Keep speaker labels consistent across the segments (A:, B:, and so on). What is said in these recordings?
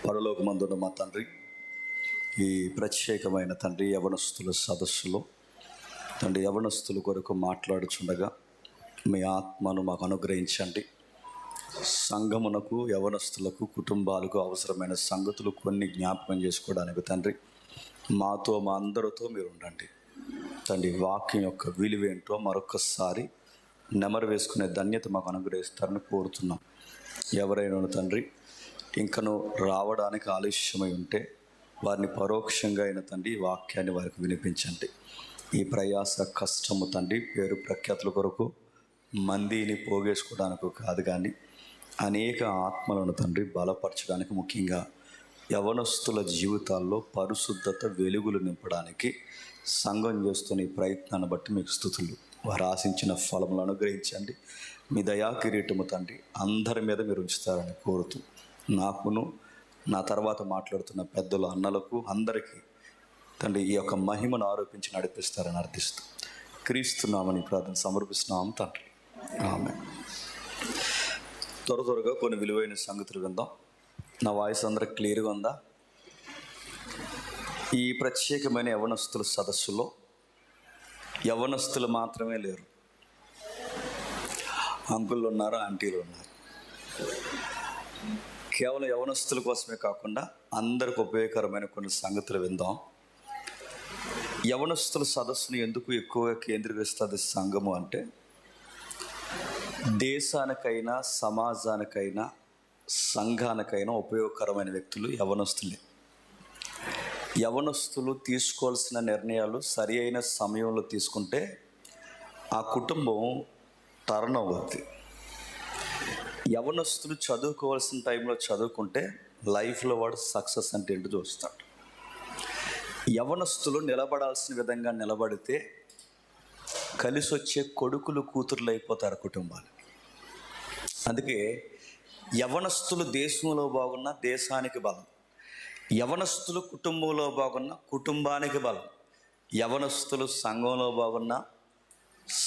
A: పరలోకమందున్న మా తండ్రి, ఈ ప్రత్యేకమైన తండ్రి యవనస్తుల సదస్సులో తండ్రి యవనస్తుల కొరకు మాట్లాడుచుండగా మీ ఆత్మను మాకు అనుగ్రహించండి. సంఘమునకు, యవనస్తులకు, కుటుంబాలకు అవసరమైన సంగతులు కొన్ని జ్ఞాపకం చేసుకోవడానికి తండ్రి మాతో, మా అందరితో మీరు ఉండండి తండ్రి. వాక్యం యొక్క విలువేంటో మరొకసారి నెమరు వేసుకునే ధన్యత మాకు అనుగ్రహిస్తారని కోరుతున్నాం. ఎవరైనా తండ్రి ఇంకను రావడానికి ఆలస్యమై ఉంటే వారిని పరోక్షంగా అయిన తండ్రి ఈ వాక్యాన్ని వారికి వినిపించండి. ఈ ప్రయాస కష్టము తండ్రి పేరు ప్రఖ్యాతుల కొరకు మందిని పోగేసుకోవడానికి కాదు, కానీ అనేక ఆత్మలను తండ్రి బలపరచడానికి, ముఖ్యంగా యవనస్తుల జీవితాల్లో పరిశుద్ధత వెలుగులు నింపడానికి సంఘం చేస్తున్న ఈ ప్రయత్నాన్ని బట్టి మీకు స్తుతులు. వారు ఆశించిన ఫలములను అనుగ్రహించండి. మీ దయా కిరీటము తండ్రి అందరి మీద మీరు ఉంచుతారని కోరుతూ, నాకును నా తర్వాత మాట్లాడుతున్న పెద్దలు, అన్నలకు, అందరికీ తండ్రి ఈ యొక్క మహిమను ఆరోపించి నడిపిస్తారని అర్థిస్తూ క్రీస్తున్నామని ప్రార్థన సమర్పిస్తున్నాం తండ్రి. ఆమె త్వరగా కొన్ని విలువైన సంగతులు విందాం. నా వాయిస్ అందరికి క్లియర్గా ఉందా? ఈ ప్రత్యేకమైన యవనస్తుల సదస్సులో యవనస్తులు మాత్రమే లేరు, అంకుళ్ళు ఉన్నారు, ఆంటీలు ఉన్నారు. కేవలం యవనస్తుల కోసమే కాకుండా అందరికి ఉపయోగకరమైన కొన్ని సంగతులు విందాం. యవనస్తుల సదస్సును ఎందుకు ఎక్కువగా కేంద్రీకరిస్తుంది సంఘము అంటే, దేశానికైనా, సమాజానికైనా, సంఘానికైనా ఉపయోగకరమైన వ్యక్తులు యవనస్తులే. యవనస్తులు తీసుకోవాల్సిన నిర్ణయాలు సరి అయిన సమయంలో తీసుకుంటే ఆ కుటుంబం టర్న్ అవుద్ది. యవనస్తులు చదువుకోవాల్సిన టైంలో చదువుకుంటే లైఫ్లో వాడు సక్సెస్ అంటే ఏంటో చూస్తాడు. యవనస్తులు నిలబడాల్సిన విధంగా నిలబడితే కలిసి వచ్చే కొడుకులు, కూతుర్లు అయిపోతారు కుటుంబానికి. అందుకే యవనస్తులు దేశంలో బాగున్న దేశానికి బలం, యవనస్తులు కుటుంబంలో బాగున్న కుటుంబానికి బలం, యవనస్తులు సంఘంలో బాగున్న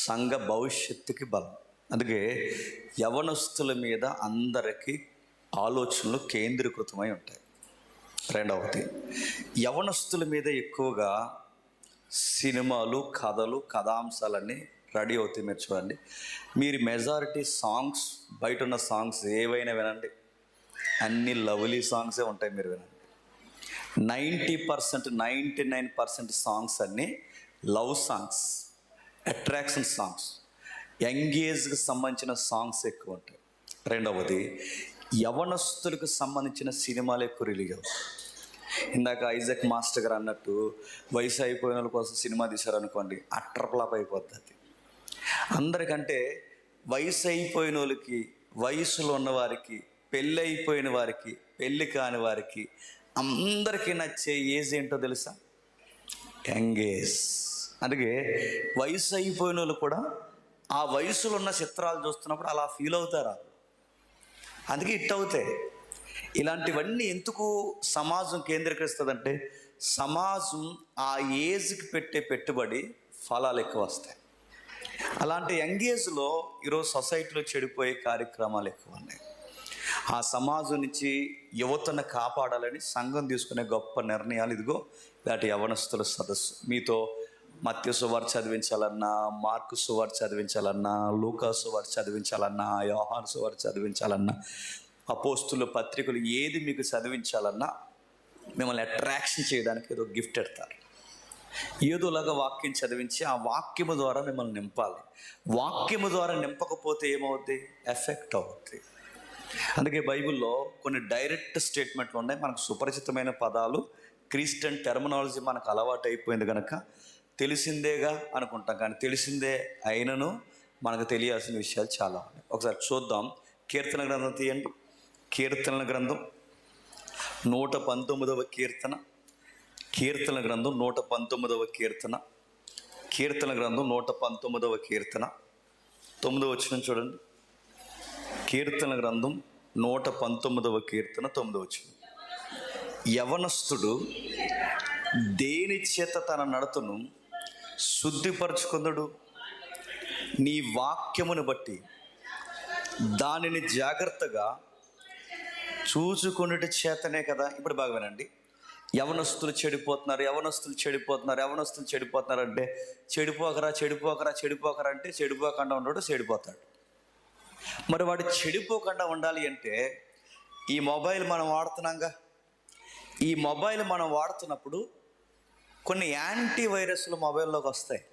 A: సంఘ భవిష్యత్తుకి బలం. అందుకే యవనస్తుల మీద అందరికీ ఆలోచనలు కేంద్రీకృతమై ఉంటాయి. రెండవది, యవనస్తుల మీద ఎక్కువగా సినిమాలు, కథలు, కథాంశాలన్నీ రెడీ అవుతాయి. మీరు చూడండి, మీరు మెజారిటీ సాంగ్స్, బయట ఉన్న సాంగ్స్ ఏవైనా వినండి, అన్ని లవ్లీ సాంగ్సే ఉంటాయి. మీరు వినండి, 90%, 99% సాంగ్స్ అన్నీ లవ్ సాంగ్స్, అట్రాక్షన్ సాంగ్స్, ఎంగేజ్కి సంబంధించిన సాంగ్స్ ఎక్కువ ఉంటాయి. రెండవది, యవనస్తులకు సంబంధించిన సినిమాలు ఎక్కువ రిలీజ్ అవుతాయి. ఇందాక ఐజాక్ మాస్టర్ గారు అన్నట్టు వయసు అయిపోయిన వాళ్ళ కోసం సినిమా తీశారనుకోండి, అట్టర్ ఫ్లాప్ అయిపోతుంది. అందరికంటే వయసు అయిపోయిన వాళ్ళకి, వయసులో ఉన్నవారికి, పెళ్ళి అయిపోయిన వారికి, పెళ్ళి కాని వారికి అందరికీ నచ్చే ఏజ్ ఏంటో తెలుసా? ఎంగేజ్. అందుకే వయసు అయిపోయిన వాళ్ళు కూడా ఆ వయసులో ఉన్న చిత్రాలు చూస్తున్నప్పుడు అలా ఫీల్ అవుతారా? అందుకే హిట్ అవుతాయి. ఇలాంటివన్నీ ఎందుకు సమాజం కేంద్రీకరిస్తుందంటే, సమాజం ఆ ఏజ్కి పెట్టే పెట్టుబడి ఫలాలు ఎక్కువ వస్తాయి. అలాంటి యంగేజ్లో ఈరోజు సొసైటీలో చెడిపోయే కార్యక్రమాలు ఎక్కువ ఉన్నాయి. ఆ సమాజం నుంచి యువతను కాపాడాలని సంఘం తీసుకునే గొప్ప నిర్ణయాలు ఇదిగో ఇలాంటి యవనస్తుల సదస్సు. మీతో మత్తయి సువార్త చదివించాలన్నా, మార్కు సువార్త చదివించాలన్నా, లూకా సువార్త చదివించాలన్నా, యోహాను సువార్త చదివించాలన్నా, అపోస్తుల పత్రికలు ఏది మీకు చదివించాలన్నా మిమ్మల్ని అట్రాక్షన్ చేయడానికి ఏదో గిఫ్ట్ ఎడతారు. ఏదోలాగా వాక్యం చదివించి ఆ వాక్యము ద్వారా మిమ్మల్ని నింపాలి. వాక్యము ద్వారా నింపకపోతే ఏమవుద్ది? ఎఫెక్ట్ అవుద్ది. అందుకే బైబిల్లో కొన్ని డైరెక్ట్ స్టేట్మెంట్లు ఉన్నాయి. మనకు సుపరిచితమైన పదాలు, క్రిస్టియన్ టెర్మినాలజీ మనకు అలవాటు అయిపోయింది కనుక తెలిసిందేగా అనుకుంటాం, కానీ తెలిసిందే అయినను మనకు తెలియాల్సిన విషయాలు చాలా ఉన్నాయి. ఒకసారి చూద్దాం. కీర్తన గ్రంథం తీయండి. కీర్తనల గ్రంథం 119వ కీర్తన. కీర్తన గ్రంథం 119వ కీర్తన. కీర్తన గ్రంథం 119వ కీర్తన 9వ వచనం చూడండి. కీర్తన గ్రంథం 119వ కీర్తన 9వ వచనం. యవనస్తుడు దేని చేత తన నడతను శుద్ధిపరచుకుందుడు? నీ వాక్యమును బట్టి దానిని జాగ్రత్తగా చూసుకున్నట్టు చేతనే కదా. ఇప్పుడు బాగా వినండి. యవనస్తులు చెడిపోతున్నారు అంటే చెడిపోకరా అంటే చెడిపోకుండా ఉండడు, చెడిపోతాడు. మరి వాడు చెడిపోకుండా ఉండాలి అంటే ఈ మొబైల్ మనం వాడుతున్నాంగా. ఈ మొబైల్ మనం వాడుతున్నప్పుడు కొన్ని యాంటీ వైరస్లు మొబైల్లోకి వస్తాయి.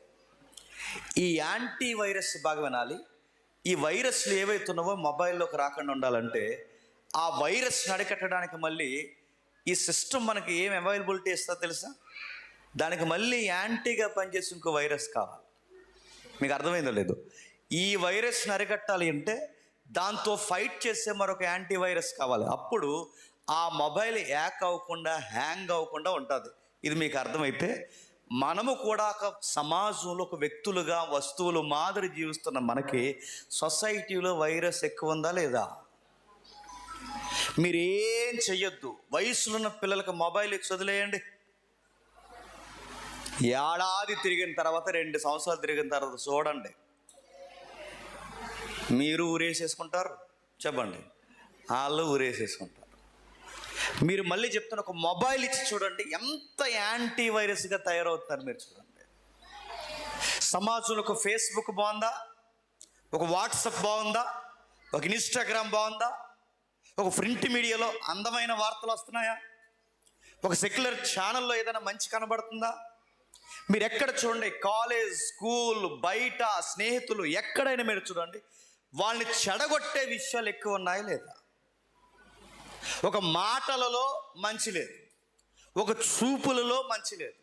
A: ఈ యాంటీ వైరస్ బాగా వినాలి. ఈ వైరస్లు ఏవైతున్నావో మొబైల్లోకి రాకుండా ఉండాలంటే ఆ వైరస్ని అరికట్టడానికి మళ్ళీ ఈ సిస్టమ్ మనకి ఏం అవైలబిలిటీ ఇస్తుందో తెలుసా? దానికి మళ్ళీ యాంటీగా పనిచేసి ఇంకో వైరస్ కావాలి. మీకు అర్థమైందో లేదు? ఈ వైరస్ని అరికట్టాలి అంటే దాంతో ఫైట్ చేసే మరొక యాంటీ వైరస్ కావాలి. అప్పుడు ఆ మొబైల్ హ్యాంగ్ అవ్వకుండా ఉంటుంది. ఇది మీకు అర్థమైతే మనము కూడా ఒక సమాజంలో ఒక వ్యక్తులుగా వస్తువులు మాదిరి జీవిస్తున్న మనకి సొసైటీలో వైరస్ ఎక్కువ ఉందా లేదా? మీరేం చెయ్యొద్దు. వయసులో ఉన్న పిల్లలకి మొబైల్ ఇచ్చి వదిలేయండి. ఏడాది తిరిగిన తర్వాత 2 సంవత్సరాలు తిరిగిన తర్వాత చూడండి, మీరు ఊరేసేసుకుంటారు, చెప్పండి, వాళ్ళు ఊరేసేసుకుంటారు. మీరు మళ్ళీ చెప్తున్న ఒక మొబైల్ ఇచ్చి చూడండి, ఎంత యాంటీ వైరస్గా తయారవుతున్నారు మీరు చూడండి. సమాజంలో ఒక ఫేస్బుక్ బాగుందా, ఒక వాట్సాప్ బాగుందా, ఒక ఇన్స్టాగ్రామ్ బాగుందా, ఒక ప్రింట్ మీడియాలో అందమైన వార్తలు వస్తున్నాయా, ఒక సెక్యులర్ ఛానల్లో ఏదైనా మంచి కనబడుతుందా? మీరు ఎక్కడ చూడండి, కాలేజ్, స్కూల్, బయట స్నేహితులు ఎక్కడైనా మీరు చూడండి, వాళ్ళని చెడగొట్టే విషయాలు ఎక్కువ ఉన్నాయా లేదా? ఒక మాటలలో మంచి లేదు, ఒక చూపులలో మంచి లేదు,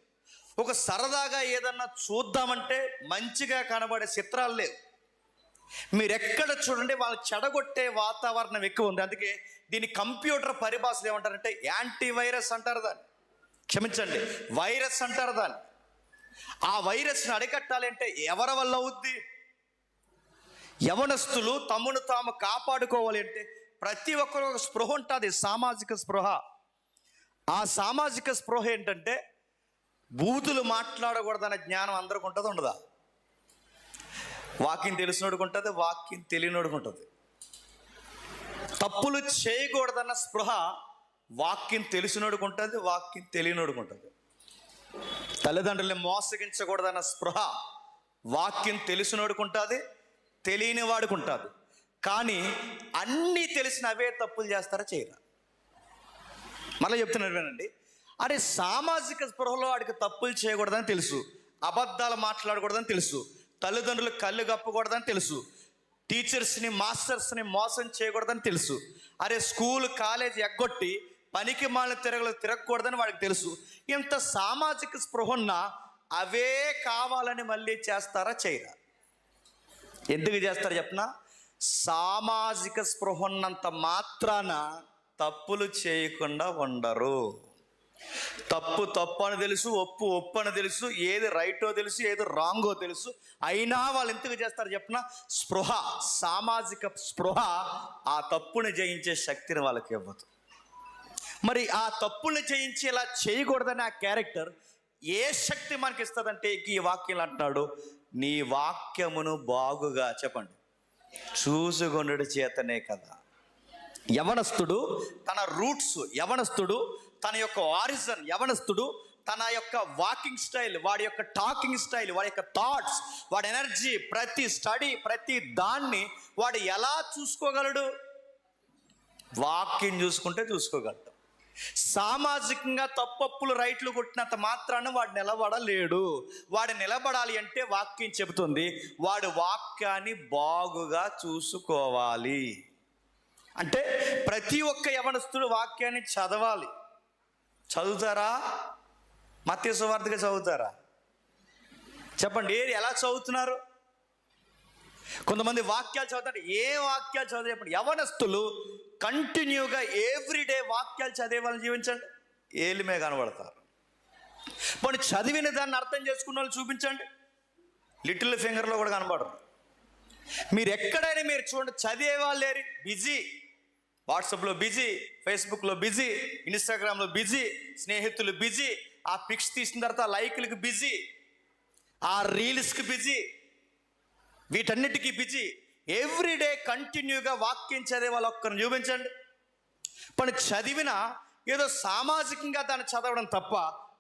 A: ఒక సరదాగా ఏదన్నా చూద్దామంటే మంచిగా కనబడే చిత్రాలు లేవు. మీరు ఎక్కడ చూడండి వాళ్ళు చెడగొట్టే వాతావరణం ఎక్కువ ఉంది. అందుకే దీన్ని కంప్యూటర్ పరిభాషలు ఏమంటారంటే యాంటీ వైరస్ అంటారు దాన్ని. క్షమించండి, వైరస్ అంటారు దాన్ని. ఆ వైరస్ని అరికట్టాలి అంటే ఎవరి వల్ల అవుద్ది? యవనస్తులు తమను తాము కాపాడుకోవాలి అంటే ప్రతి ఒక్కరు ఒక స్పృహ ఉంటుంది, సామాజిక స్పృహ. ఆ సామాజిక స్పృహ ఏంటంటే బూతులు మాట్లాడకూడదనే జ్ఞానం అందరికి ఉంటుంది, ఉండదా? వాక్యం తెలిసినోడికి ఉంటుంది, వాక్యం తెలియనోడికి ఉంటుంది. తప్పులు చేయకూడదన్న స్పృహ వాక్యం తెలిసినోడికి ఉంటుంది, వాక్యం తెలియనోడికి ఉంటుంది. తల్లిదండ్రుల్ని మోసగించకూడదన్న స్పృహ వాక్యం తెలిసినోడికి ఉంటుంది, తెలియని వాడికి ఉంటుంది. కానీ అన్నీ తెలిసిన అవే తప్పులు చేస్తారా, చేయరా? మళ్ళీ చెప్తున్నారు వినండి. అరే సామాజిక స్పృహలో వాడికి తప్పులు చేయకూడదని తెలుసు, అబద్ధాలు మాట్లాడకూడదని తెలుసు, తల్లిదండ్రులు కళ్ళు కప్పకూడదని తెలుసు, టీచర్స్ని మాస్టర్స్ని మోసం చేయకూడదని తెలుసు, అరే స్కూల్ కాలేజ్ ఎగ్గొట్టి పనికి మాలిన తిరగకూడదని వాడికి తెలుసు. ఇంత సామాజిక స్పృహన్న అవే కావాలని మళ్ళీ చేస్తారా, చేయరా? ఎందుకు చేస్తారు చెప్పనా? సామాజిక స్పృహ ఉన్నంత మాత్రాన తప్పులు చేయకుండా ఉండరు. తప్పు తప్పు అని తెలుసు, ఒప్పు ఒప్పు అని తెలుసు, ఏది రైటో తెలుసు, ఏది రాంగో తెలుసు. అయినా వాళ్ళు ఎందుకు చేస్తారు చెప్పనా? స్పృహ, సామాజిక స్పృహ ఆ తప్పుని జయించే శక్తిని వాళ్ళకి ఇవ్వదు. మరి ఆ తప్పుల్ని జయించి ఇలా చేయకూడదని ఆ క్యారెక్టర్ ఏ శక్తి మనకి ఇస్తుందంటే ఈ వాక్యం అంటున్నాడు, నీ వాక్యమును బాగుగా, చెప్పండి, చూసుకొనుట చేతనే కదా. యవనస్తుడు తన రూట్స్, యవనస్తుడు తన యొక్క ఆరిజిన్, యవనస్తుడు తన యొక్క వాకింగ్ స్టైల్, వాడి యొక్క టాకింగ్ స్టైల్, వాడి యొక్క థాట్స్, వాడి ఎనర్జీ, ప్రతి స్టడీ, ప్రతి దాన్ని వాడు ఎలా చూసుకోగలడు? వాక్యం చూసుకుంటే చూసుకోగలడు. సామాజికంగా తప్పప్పులు రైట్లు కొట్టినంత మాత్రాన వాడు నిలబడలేడు. వాడు నిలబడాలి అంటే వాక్యం చెబుతుంది, వాడు వాక్యాన్ని బాగుగా చూసుకోవాలి. అంటే ప్రతి ఒక్క యవనస్తుడు వాక్యాన్ని చదవాలి. చదువుతారా? మత్తయి సువార్తగా చదువుతారా? చెప్పండి, ఎలా చదువుతున్నారు? కొంతమంది వాక్యాలు చదువుతారు. ఏ వాక్యాలు చదువు చెప్పండి. యవనస్తులు కంటిన్యూగా ఎవ్రీడే వాక్యాలు చదివే వాళ్ళని జీవించండి, ఏలిమే కనబడతారు. పోనీ చదివిన దాన్ని అర్థం చేసుకున్న వాళ్ళు చూపించండి, లిటిల్ ఫింగర్లో కూడా కనబడరు. మీరు ఎక్కడైనా మీరు చూడండి, చదివే వాళ్ళు లేరు, బిజీ, వాట్సాప్లో బిజీ, ఫేస్బుక్లో బిజీ, ఇన్స్టాగ్రామ్లో బిజీ, స్నేహితులు బిజీ, ఆ పిక్స్ తీసిన తర్వాత లైక్లకు బిజీ, ఆ రీల్స్కి బిజీ, వీటన్నిటికీ బిజీ. ఎవ్రీడే కంటిన్యూగా వాక్యం చదివే వాళ్ళు ఒక్కరిని చూపించండి. పని చదివినా ఏదో సామాజికంగా దాన్ని చదవడం తప్ప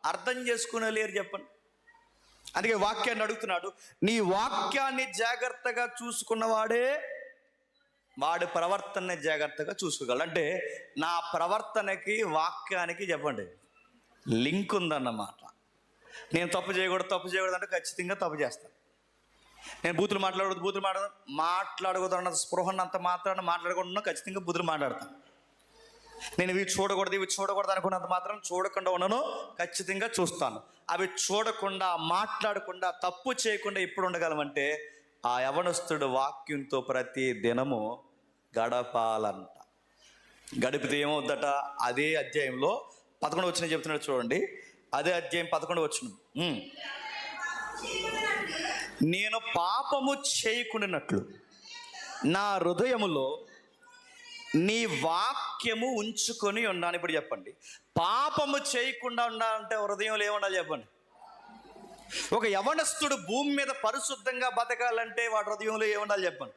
A: అర్థం చేసుకునే లేరు చెప్పండి. అందుకే వాక్యాన్ని అడుగుతున్నాడు, నీ వాక్యాన్ని జాగ్రత్తగా చూసుకున్నవాడే వాడి ప్రవర్తనని జాగ్రత్తగా చూసుకోగలడు. అంటే నా ప్రవర్తనకి వాక్యానికి చెప్పండి లింక్ ఉందన్నమాట. నేను తప్పు చేయకూడదు అంటే ఖచ్చితంగా తప్పు చేస్తాను. నేను బూతులు మాట్లాడకూడదు అన్న స్పృహన్నంత మాత్రాన్ని మాట్లాడకుండా ఖచ్చితంగా బూతులు మాట్లాడతాను. నేను ఇవి చూడకూడదు అనుకున్నంత మాత్రం చూడకుండా ఉన్నాను, ఖచ్చితంగా చూస్తాను. అవి చూడకుండా మాట్లాడకుండా తప్పు చేయకుండా ఎప్పుడు ఉండగలమంటే ఆ యవనస్తుడు వాక్యంతో ప్రతి దినము గడపాలంట. గడిపితే ఏమవుద్దట? అదే అధ్యాయంలో 11 వచనం చెప్తున్నాడు చూడండి. అదే అధ్యాయం 11 వచనం, నేను పాపము చేయకుండానట్లు నా హృదయములో నీ వాక్యము ఉంచుకొని ఉన్నాను. ఇప్పుడు చెప్పండి, పాపము చేయకుండా ఉండాలంటే హృదయంలో ఏముండాలి చెప్పండి? ఒక యవనస్తుడు భూమి మీద పరిశుద్ధంగా బతకాలంటే వాడి హృదయంలో ఏముండాలి చెప్పండి?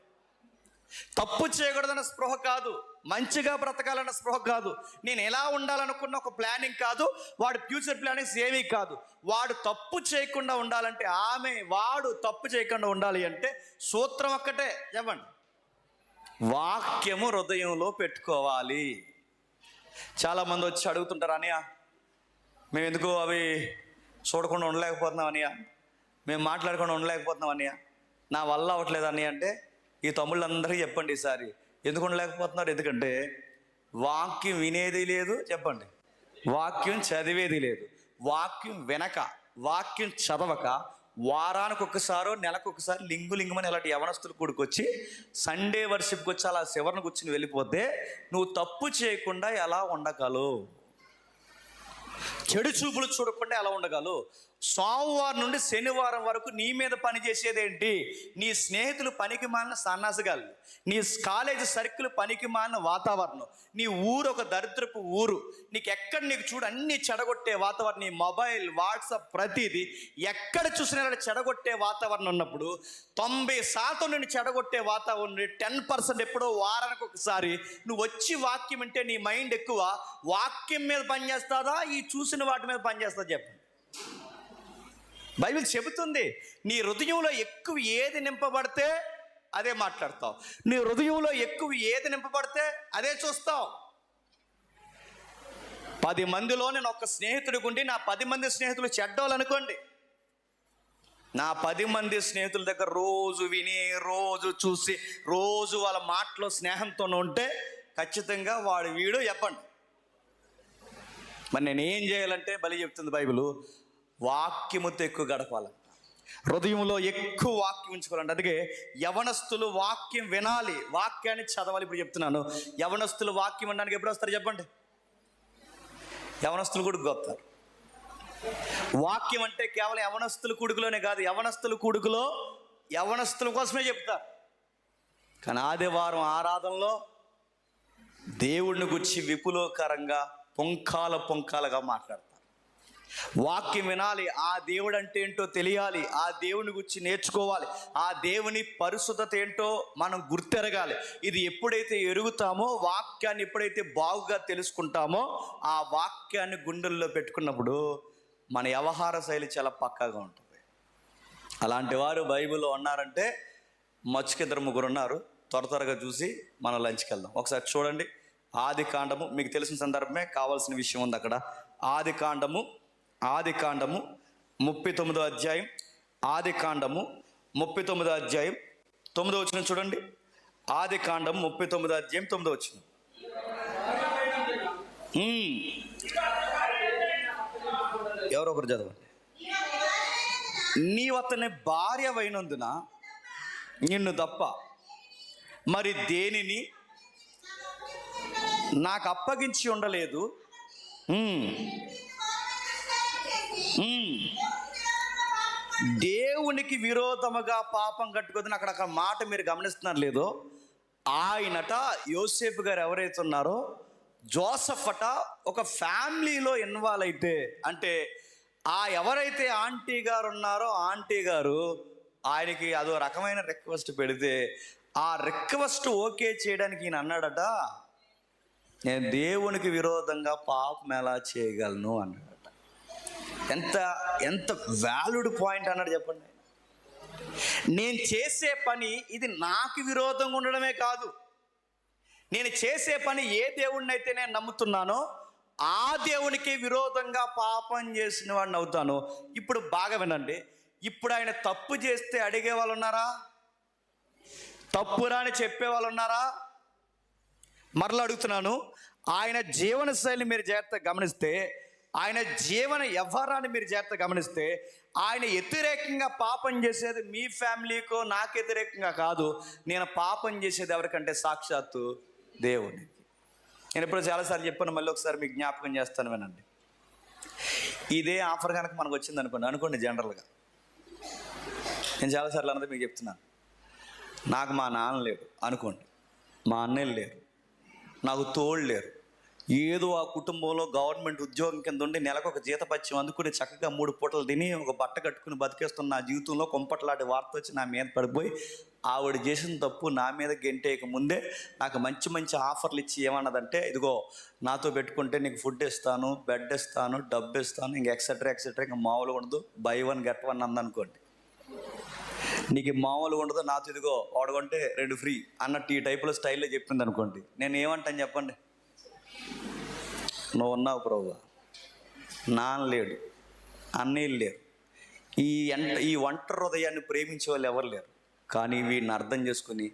A: తప్పు చేయకూడదన్న స్పృహ కాదు, మంచిగా బ్రతకాలన్న స్పృహ కాదు, నేను ఎలా ఉండాలనుకున్న ఒక ప్లానింగ్ కాదు, వాడు ఫ్యూచర్ ప్లానింగ్స్ ఏమీ కాదు. వాడు తప్పు చేయకుండా ఉండాలంటే వాడు తప్పు చేయకుండా ఉండాలి అంటే సూత్రం ఒక్కటే చెప్పండి, వాక్యము హృదయంలో పెట్టుకోవాలి. చాలామంది వచ్చి అడుగుతుంటారు, అనియా మేము ఎందుకు అవి చూడకుండా ఉండలేకపోతున్నాం అనియా, మేము మాట్లాడకుండా ఉండలేకపోతున్నాం అనియా, నా వల్ల అవ్వట్లేదు అని. అంటే ఈ తమ్ముళ్ళందరికీ చెప్పండి ఈసారి ఎందుకు ఉండలేకపోతున్నారు? ఎందుకంటే వాక్యం వినేది లేదు చెప్పండి, వాక్యం చదివేది లేదు. వాక్యం వెనక వాక్యం చదవక వారానికి ఒక్కసారో నెలకు ఒకసారి లింగుమని ఇలాంటి యవనస్తులు కూడుకొచ్చి సండే వర్షిప్కి వచ్చి అలా శివరను కూర్చుని వెళ్ళిపోతే నువ్వు తప్పు చేయకుండా ఎలా ఉండగలవు? చెడు చూపులు చూడకుండా ఎలా ఉండగలవు? సోమవారం నుండి శనివారం వరకు నీ మీద పని చేసేదేంటి? నీ స్నేహితులు పనికి మాలిన సన్నాసగాళ్ళు, నీ కాలేజీ సర్కిల్ పనికి మాలిన వాతావరణం, నీ ఊరు ఒక దరిద్రపు ఊరు, నీకు చూడు అన్ని చెడగొట్టే వాతావరణం, నీ మొబైల్ వాట్సాప్ ప్రతిదీ ఎక్కడ చూసినా చెడగొట్టే వాతావరణం ఉన్నప్పుడు 90% నుండి చెడగొట్టే వాతావరణం 10% ఎప్పుడో వారానికి ఒకసారి నువ్వు వచ్చి వాక్యం వింటే నీ మైండ్ ఎక్కువ వాక్యం మీద పనిచేస్తుందా ఈ చూసిన వాటి మీద పనిచేస్తుందా చెప్పండి? బైబిల్ చెబుతుంది, నీ హృదయంలో ఎక్కువ ఏది నింపబడితే అదే మాట్లాడతావు, నీ హృదయంలో ఎక్కువ ఏది నింపబడితే అదే చూస్తావు. 10 మందిలో నేను ఒక స్నేహితుడికి ఉండి నా 10 మంది స్నేహితులు చెడ్డోళ్ళు అనుకోండి, నా 10 మంది స్నేహితుల దగ్గర రోజు విని రోజు చూసి రోజు వాళ్ళ మాటలో స్నేహంతో ఉంటే ఖచ్చితంగా వీడు చెప్పండి. మరి నేను ఏం చేయాలంటే బలి చెప్తుంది బైబిల్, వాక్యముతో ఎక్కువ గడపాలంట, హృదయంలో ఎక్కువ వాక్యం ఉంచుకోవాలంట. అందుకే యవనస్తులు వాక్యం వినాలి, వాక్యాన్ని చదవాలి. ఇప్పుడు చెప్తున్నాను, యవనస్తులు వాక్యం వినడానికి ఎప్పుడు వస్తారు చెప్పండి? యవనస్తులు కూడా వస్తారు. వాక్యం అంటే కేవలం యవనస్తుల కూడుకులోనే కాదు, యవనస్తుల కూడుకులో యవనస్తుల కోసమే చెప్తారు. కానీ ఆదివారం ఆరాధనలో దేవుడిని గురించి విపులోకరంగా పొంకాలుగా మాట్లాడతారు. వాక్యం వినాలి, ఆ దేవుడు అంటే ఏంటో తెలియాలి, ఆ దేవుని గురించి నేర్చుకోవాలి, ఆ దేవుని పరిశుద్ధత ఏంటో మనం గుర్తెరగాలి. ఇది ఎప్పుడైతే ఎరుగుతామో, వాక్యాన్ని ఎప్పుడైతే బాగుగా తెలుసుకుంటామో, ఆ వాక్యాన్ని గుండెల్లో పెట్టుకున్నప్పుడు మన వ్యవహార శైలి చాలా పక్కాగా ఉంటుంది. అలాంటి వారు బైబిల్లో ఉన్నారంటే మచ్చుకిద్దరు ముగ్గురు ఉన్నారు. త్వరగా చూసి మనం లంచ్కి వెళ్దాం. ఒకసారి చూడండి, ఆది కాండము, మీకు తెలిసిన సందర్భమే, కావాల్సిన విషయం ఉంది అక్కడ. ఆది కాండము 39వ అధ్యాయం, ఆది కాండము 39వ అధ్యాయం 9వ వచనం చూడండి. ఆది కాండం 39వ అధ్యాయం 9వ వచనం. ఎవరో ఒకరు చదవండి. నీవు అతని భార్య అయినందున నిన్ను తప్ప మరి దేనిని నాకు అప్పగించి ఉండలేదు. దేవునికి విరోధముగా పాపం కట్టుకోదని అక్కడ మాట మీరు గమనిస్తున్నారు లేదో, ఆయనట యోసేపు గారు ఎవరైతే ఉన్నారో, జోసఫ్ అట ఒక ఫ్యామిలీలో ఇన్వాల్వ్ అయితే, అంటే ఎవరైతే ఆంటీ గారు ఉన్నారో ఆంటీ గారు ఆయనకి అదో రకమైన రిక్వెస్ట్ పెడితే ఆ రిక్వెస్ట్ ఓకే చేయడానికి ఈయన అన్నాడట, నేను దేవునికి విరోధంగా పాపం ఎలా చేయగలను అన్నాడట. ఎంత ఎంత వ్యాలిడ్ పాయింట్ అన్నాడు చెప్పండి. నేను చేసే పని ఇది నాకు విరోధంగా ఉండడమే కాదు, నేను చేసే పని ఏ దేవుడిని అయితే నేను నమ్ముతున్నానో ఆ దేవునికి విరోధంగా పాపం చేసిన వాడిని అవుతాను. ఇప్పుడు బాగా వినండి, ఇప్పుడు ఆయన తప్పు చేస్తే అడిగే వాళ్ళు ఉన్నారా? తప్పురా అని చెప్పే వాళ్ళు ఉన్నారా? మరలా అడుగుతున్నాను, ఆయన జీవన శైలి మీరు జాగ్రత్తగా గమనిస్తే, ఆయన జీవన వ్యవహారాన్ని మీరు జాగ్రత్తగా గమనిస్తే, ఆయన వ్యతిరేకంగా పాపం చేసేది మీ ఫ్యామిలీకో నాకు వ్యతిరేకంగా కాదు. నేను పాపం చేసేది ఎవరికంటే సాక్షాత్తు దేవునికి. నేను ఎప్పుడో చాలాసార్లు చెప్పాను, మళ్ళీ ఒకసారి మీకు జ్ఞాపకం చేస్తాను వినండి. ఇదే ఆఫర్ కనుక మనకు వచ్చింది అనుకోండి జనరల్గా, నేను చాలాసార్లు అన్నది మీకు చెప్తున్నాను. నాకు మా నాన్న లేడు అనుకోండి, మా అన్నయ్యలు లేరు, నాకు తోడు లేరు, ఏదో ఆ కుటుంబంలో గవర్నమెంట్ ఉద్యోగం కింద ఉండి నెలకు ఒక జీతపత్యం అందుకుని చక్కగా 3 పూటలు తిని ఒక బట్ట కట్టుకుని బతికేస్తున్న నా జీవితంలో కొంపట్లాంటి వార్త వచ్చి నా మీద పడిపోయి ఆవిడ చేసిన తప్పు నా మీద గెంటేయక ముందే నాకు మంచి మంచి ఆఫర్లు ఇచ్చి ఏమన్నదంటే, ఇదిగో నాతో పెట్టుకుంటే నీకు ఫుడ్ ఇస్తాను, బెడ్ ఇస్తాను, డబ్బు ఇస్తాను, ఇంక ఎక్సెట్రా ఇంకా మామూలుగా ఉండదు, buy 1 get 1 అందనుకోండి. నీకు మామూలుగా ఉండదు, నాతో ఇదిగో వాడుకుంటే 2 ఫ్రీ అన్నట్టు ఈ టైపులో స్టైల్లో చెప్పింది అనుకోండి. నేను ఏమంటాను చెప్పండి? నువ్వు ఉన్నావు ప్రభువా, నాన్న లేడు, అన్నయ్యలు లేరు, ఈ ఒంటరి హృదయాన్ని ప్రేమించే వాళ్ళు ఎవరు లేరు, కానీ వీడిని అర్థం చేసుకుని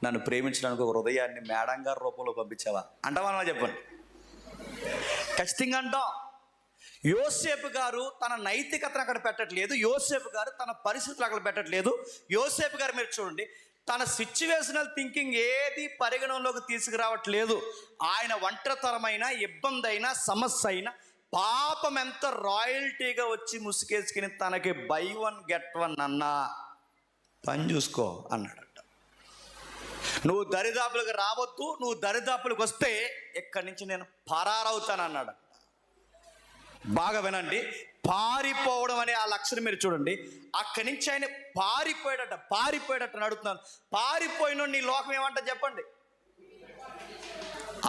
A: నన్ను ప్రేమించడానికి ఒక హృదయాన్ని మేడం గారి రూపంలో పంపించావా అంటావా? చెప్పండి. ఖచ్చితంగా అంటాం. యోసేపు గారు తన నైతికతను అక్కడ పెట్టట్లేదు, యోసేపు గారు తన పరిస్థితులు అక్కడ పెట్టట్లేదు. యోసేపు గారు మీరు చూడండి, తన సిచ్యువేషనల్ థింకింగ్ ఏది పరిగణనలోకి తీసుకురావట్లేదు. ఆయన ఒంటరితరమైన ఇబ్బంది అయినా సమస్య అయినా పాపం ఎంత రాయల్టీగా వచ్చి ముసుకేసుకుని తనకి buy 1 get 1 అన్నా పని చూసుకో అన్నాడట. నువ్వు దరిదాపులకు రావద్దు, నువ్వు దరిదాపులకు వస్తే ఇక్కడి నుంచి నేను పరారవుతాను అన్నాడు. బాగా వినండి, పారిపోవడం అనే ఆ లక్షణం మీరు చూడండి. అక్కడి నుంచి ఆయన పారిపోయాడట అడుగుతున్నాను. పారిపోయిన నీ లోకం ఏమంట చెప్పండి?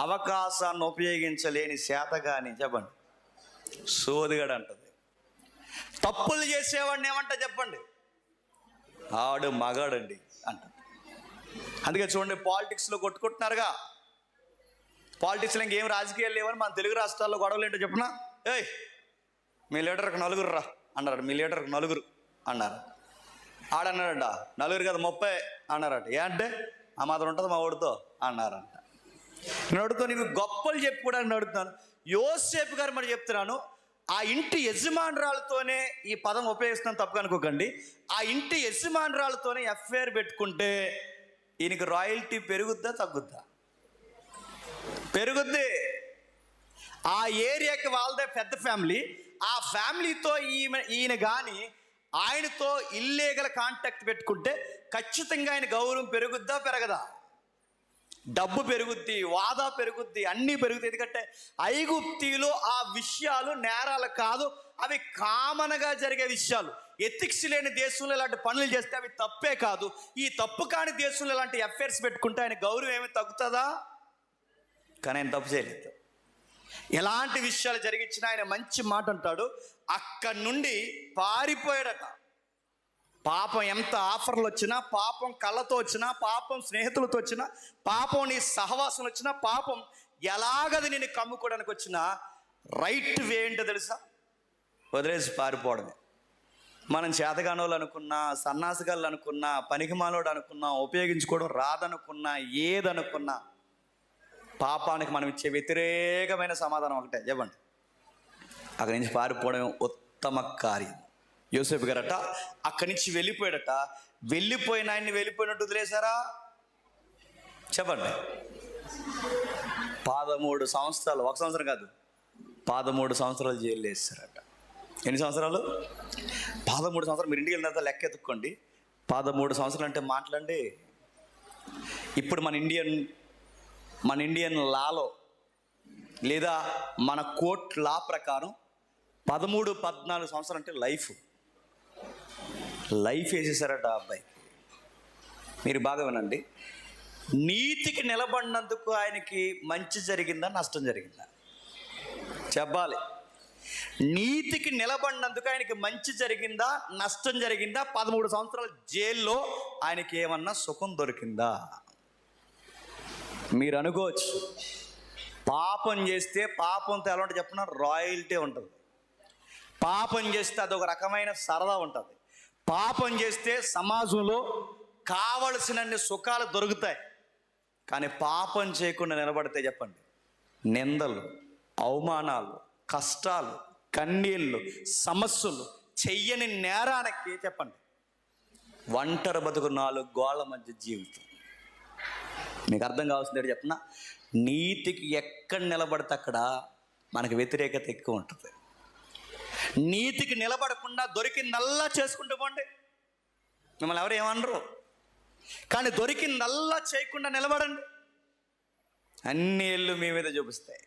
A: అవకాశాన్ని ఉపయోగించలేని శాతగాని చెప్పండి, సోదిగాడు అంటది. తప్పులు చేసేవాడిని ఏమంట చెప్పండి? ఆడు మగాడండి అంట. అందుకే చూడండి, పాలిటిక్స్లో కొట్టుకుంటున్నారుగా. పాలిటిక్స్లో ఇంకేం రాజకీయాలు లేవని మన తెలుగు రాష్ట్రాల్లో గొడవలు ఏంటో చెప్పిన, ఏయ్ మీ లీడర్కి 4 రా అన్నారట, మీ లీడర్కి 4 అన్నారు. ఆడన్నాడట 4 కదా 30 అన్నారట. ఏ అంటే ఆ మాత్రం ఉంటుంది మా ఓడితో అన్నారంట. నేను అడుగుతాను, నీకు గొప్పలు చెప్పుకోవడానికి అడుగుతున్నాను. యోసేపు గారు మరి చెప్తున్నాను, ఆ ఇంటి యజమానురాలతోనే ఈ పదం ఉపయోగిస్తున్నాను, తప్పుగా అనుకోకండి. ఆ ఇంటి యజమానురాలతోనే అఫైర్ పెట్టుకుంటే ఈయనకి రాయల్టీ పెరుగుద్దా తగ్గుద్దా? పెరుగుద్ది. ఆ ఏరియాకి వాళ్ళదే పెద్ద ఫ్యామిలీ, ఆ ఫ్యామిలీతో ఈయన కానీ ఆయనతో ఇల్లీగల్ కాంటాక్ట్ పెట్టుకుంటే ఖచ్చితంగా ఆయన గౌరవం పెరుగుద్దా పెరగదా? డబ్బు పెరుగుద్ది, వాదా పెరుగుద్ది, అన్నీ పెరుగుతాయి. ఎందుకంటే ఐగుప్తీలో ఆ విషయాలు నేరాలు కాదు, అవి కామన్గా జరిగే విషయాలు. ఎథిక్స్ లేని దేశంలో ఇలాంటి పనులు చేస్తే అవి తప్పే కాదు. ఈ తప్పు కాని దేశంలో ఇలాంటి అఫైర్స్ పెట్టుకుంటే ఆయన గౌరవం ఏమి తగ్గుతుందా? కానీ ఆయన తప్పు చేయలేదు. ఎలాంటి విషయాలు జరిగించినా ఆయన మంచి మాట అంటాడు. అక్కడి నుండి పారిపోయాడట. పాపం ఎంత ఆఫర్లు వచ్చినా, పాపం కళ్ళతో వచ్చినా, పాపం స్నేహితులతో వచ్చినా, పాపం నీ సహవాసం వచ్చినా, పాపం ఎలాగది నేను కమ్ముకోవడానికి వచ్చినా రైట్ వే ఏంటో తెలుసా? వదిలేసి పారిపోవడమే. మనం చేతగానోళ్ళు అనుకున్నా, సన్నాసిగాళ్ళు అనుకున్నా, పనికిమాలోడు అనుకున్నా, ఉపయోగించుకోవడం రాదనుకున్నా, ఏదనుకున్నా పాపానికి మనం ఇచ్చే వ్యతిరేకమైన సమాధానం ఒకటే చెప్పండి, అక్కడి నుంచి పారిపోవడం ఉత్తమ కార్యం. యోసేపు గారట అక్కడి నుంచి వెళ్ళిపోయాడట. వెళ్ళిపోయిన ఆయన్ని వెళ్ళిపోయినట్టు వదిలేశారా? చెప్పండి. 13 సంవత్సరాలు, 1 సంవత్సరం కాదు 13 సంవత్సరాలు జైలు వేస్తారట. ఎన్ని సంవత్సరాలు? 13 సంవత్సరాలు. మీరు ఇంటికి వెళ్ళిన తర్వాత లెక్క ఎత్తుక్కోండి. 13 సంవత్సరాలు అంటే మాట్లాడండి. ఇప్పుడు మన ఇండియన్ లాలో లేదా మన కోర్ట్ లా ప్రకారం 13-14 సంవత్సరాలు అంటే లైఫ్ వేసేసారట ఆ అబ్బాయి. మీరు బాగా వినండి, నీతికి నిలబడినందుకు ఆయనకి మంచి జరిగిందా, నష్టం జరిగిందా చెప్పాలి. నీతికి నిలబడినందుకు ఆయనకి మంచి జరిగిందా, నష్టం జరిగిందా? 13 సంవత్సరాల జైల్లో ఆయనకి ఏమన్నా సుఖం దొరికిందా? మీరు అనుకోవచ్చు, పాపం చేస్తే పాపంతో ఎలా ఉంటుంది చెప్పిన, రాయల్టీ ఉంటుంది. పాపం చేస్తే అదొక రకమైన సరదా ఉంటుంది. పాపం చేస్తే సమాజంలో కావలసినన్ని సుఖాలు దొరుకుతాయి. కానీ పాపం చేయకుండా నిలబడితే చెప్పండి, నిందలు, అవమానాలు, కష్టాలు, కన్నీళ్ళు, సమస్యలు, చెయ్యని నేరానికి చెప్పండి ఒంటరి బతుకు 4 గోళ్ల మధ్య జీవితం. మీకు అర్థం కావాల్సింది చెప్తున్నా, నీతికి ఎక్కడ నిలబడితే అక్కడ మనకు వ్యతిరేకత ఎక్కువ ఉంటుంది. నీతికి నిలబడకుండా దొరికిందల్లా చేసుకుంటూ పోండి, మిమ్మల్ని ఎవరు ఏమనరు. కానీ దొరికిందల్లా చేయకుండా నిలబడండి, అన్ని ఏళ్ళు మీ మీద చూపిస్తాయి.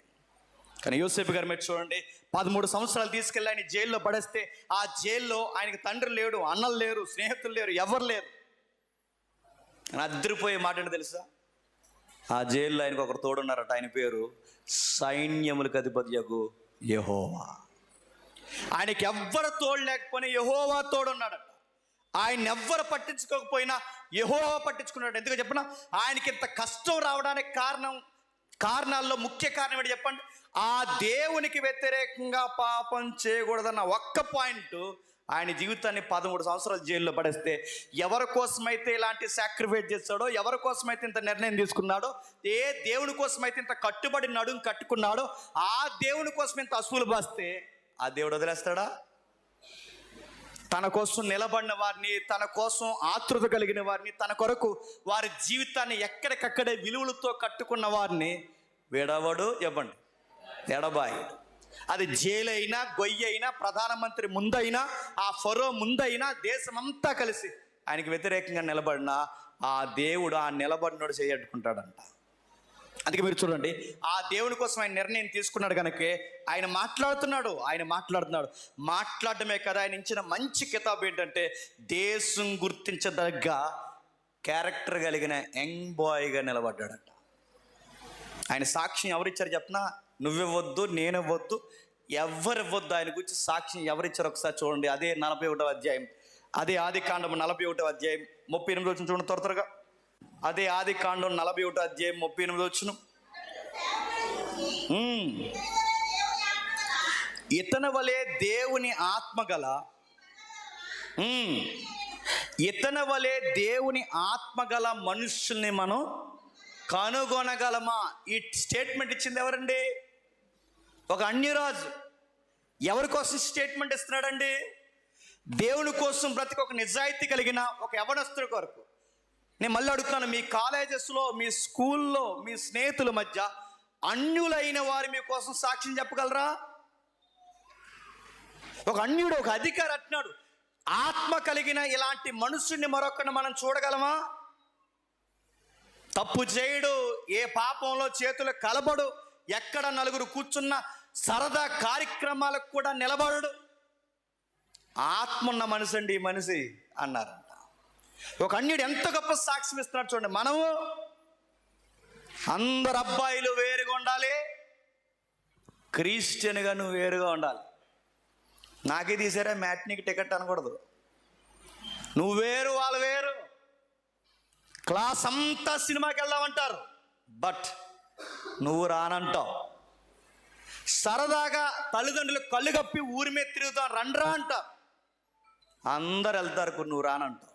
A: కానీ యోసేపు గారు మీరు చూడండి, 13 సంవత్సరాలు తీసుకెళ్ళి ఆయన జైల్లో పడేస్తే, ఆ జైల్లో ఆయనకి తండ్రి లేడు, అన్నలు లేరు, స్నేహితులు లేరు, ఎవరు లేరు. అని అద్దరిపోయే మాట ఏంటో తెలుసా? ఆ జైల్లో ఆయనకు ఒకరు తోడున్నారట. ఆయన పేరు సైన్యములకు అధిపతియగు యెహోవా. ఆయనకి ఎవ్వరు తోడు లేకపోయినా యెహోవా తోడున్నాడట. ఆయన ఎవ్వరు పట్టించుకోకపోయినా యెహోవా పట్టించుకున్నాడు. ఎందుకో చెప్పిన, ఆయనకి ఇంత కష్టం రావడానికి కారణాల్లో ముఖ్య కారణం ఏంటి చెప్పండి? ఆ దేవునికి వ్యతిరేకంగా పాపం చేయకూడదన్న ఒక్క పాయింట్ ఆయన జీవితాన్ని 13 సంవత్సరాలు జైల్లో పడేస్తే, ఎవరి కోసమైతే ఇలాంటి సాక్రిఫైస్ చేస్తాడో, ఎవరి కోసమైతే ఇంత నిర్ణయం తీసుకున్నాడో, ఏ దేవుని కోసమైతే ఇంత కట్టుబడి నడుము కట్టుకున్నాడో, ఆ దేవుని కోసం ఇంత అసూలు బాస్తే ఆ దేవుడు వదిలేస్తాడా? తన కోసం నిలబడిన వారిని, తన కోసం ఆతృత కలిగిన వారిని, తన కొరకు వారి జీవితాన్ని ఎక్కడికక్కడే విలువలతో కట్టుకున్న వారిని విడవడు. ఇవ్వండి, ఎడబాయి. అది జైలు అయినా, గొయ్యి అయినా, ప్రధానమంత్రి ముందైనా, ఆ ఫరో ముందైనా, దేశమంతా కలిసి ఆయనకి వ్యతిరేకంగా నిలబడిన ఆ దేవుడు ఆ నిలబడినోడు చేయట్టుకుంటాడంట. అందుకే మీరు చూడండి, ఆ దేవుని కోసం ఆయన నిర్ణయం తీసుకున్నాడు కనుక ఆయన మాట్లాడుతున్నాడు. మాట్లాడటమే కదా, ఆయన ఇచ్చిన మంచి కితాబు ఏంటంటే, దేశం గుర్తించదగ్గ క్యారెక్టర్ కలిగిన యంగ్ బాయ్గా నిలబడ్డాడంట. ఆయన సాక్ష్యం ఎవరిచ్చారు చెప్పనా? నువ్వివ్వద్దు, నేనివ్వద్దు, ఎవరివ్వద్దు. ఆయన గురించి సాక్ష్యం ఎవరిచ్చారు ఒకసారి చూడండి. అదే 41వ అధ్యాయం, అదే ఆదికాండం 41వ అధ్యాయం 38 వచ్చిన చూడండి త్వరగా. అదే ఆదికాండం 41వ అధ్యాయం 38 వచ్చిన, ఇతని వలె దేవుని ఆత్మగల మనుషుల్ని మనం కనుగొనగలమా? ఈ స్టేట్మెంట్ ఇచ్చింది ఎవరండి? ఒక అన్యరాజు. ఎవరి కోసం స్టేట్మెంట్ ఇస్తున్నాడండి? దేవుని కోసం బ్రతికి ఒక నిజాయితీ కలిగిన ఒక యవనస్తుడి కొరకు. నేను మళ్ళీ అడుగుతున్నాను, మీ కాలేజెస్లో, మీ స్కూల్లో, మీ స్నేహితుల మధ్య అన్యులైన వారు మీ కోసం సాక్ష్యం చెప్పగలరా? ఒక అన్యుడు, ఒక అధికారి అంటున్నాడు, ఆత్మ కలిగిన ఇలాంటి మనుషుల్ని మరొకరిని మనం చూడగలమా? తప్పు చేయడు, ఏ పాపంలో చేతులు కలబడు, ఎక్కడ నలుగురు కూర్చున్న సరదా కార్యక్రమాలకు కూడా నిలబడడు. ఆత్మ ఉన్న మనిషి అండి ఈ మనిషి అన్నారంట. ఒక అన్యుడు ఎంత గొప్ప సాక్ష్యం ఇస్తున్నాడు చూడండి. మనము అందరు అబ్బాయిలు వేరుగా ఉండాలి, క్రిస్టియన్గా నువ్వు వేరుగా ఉండాలి. నాకే తీసారా మ్యాట్నీకి టికెట్ అనకూడదు. నువ్వు వేరు, వాళ్ళు వేరు. క్లాస్ అంతా సినిమాకి వెళ్దామంటారు, బట్ నువ్వు రానంటావు. సరదాగా తల్లిదండ్రులు కళ్ళు కప్పి ఊరి మీద తిరుగుతావు, రండ్రా అంటారు. అందరు వెళ్తారు, నువ్వు రానంటావు.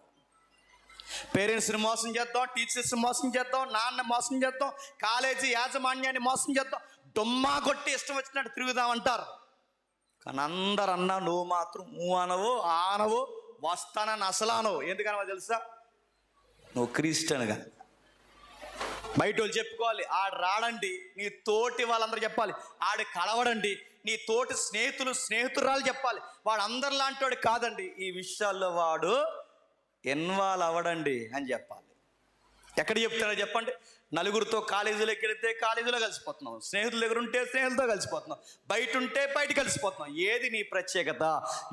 A: పేరెంట్స్ని మోసం చేద్దాం, టీచర్స్ని మోసం చేద్దాం, నాన్న మోసం చేద్దాం, కాలేజీ యాజమాన్యాన్ని మోసం చేద్దాం, డుమ్మా కొట్టి ఇష్టం వచ్చినట్టు తిరుగుదామంటారు. కానీ అందరు అన్నా నువ్వు మాత్రం ఆనవు, వస్తానని అసలానవు. ఎందుకనో తెలుసా? నువ్వు క్రిస్టియన్గా. బయట వాళ్ళు చెప్పుకోవాలి, ఆడు రాడండి, నీ తోటి వాళ్ళందరూ చెప్పాలి, ఆడు కలవడండి, నీ తోటి స్నేహితురాలు చెప్పాలి, వాడు అందరు లాంటి వాడు కాదండి, ఈ విషయాల్లో వాడు ఇన్వాల్వ్ అవ్వడండి అని చెప్పాలి. ఎక్కడ చెప్తారో చెప్పండి? నలుగురితో కాలేజీలోకి వెళితే కాలేజీలో కలిసిపోతున్నాం, స్నేహితుల దగ్గర ఉంటే స్నేహితులతో కలిసిపోతున్నాం, బయట ఉంటే బయట కలిసిపోతున్నాం. ఏది నీ ప్రత్యేకత?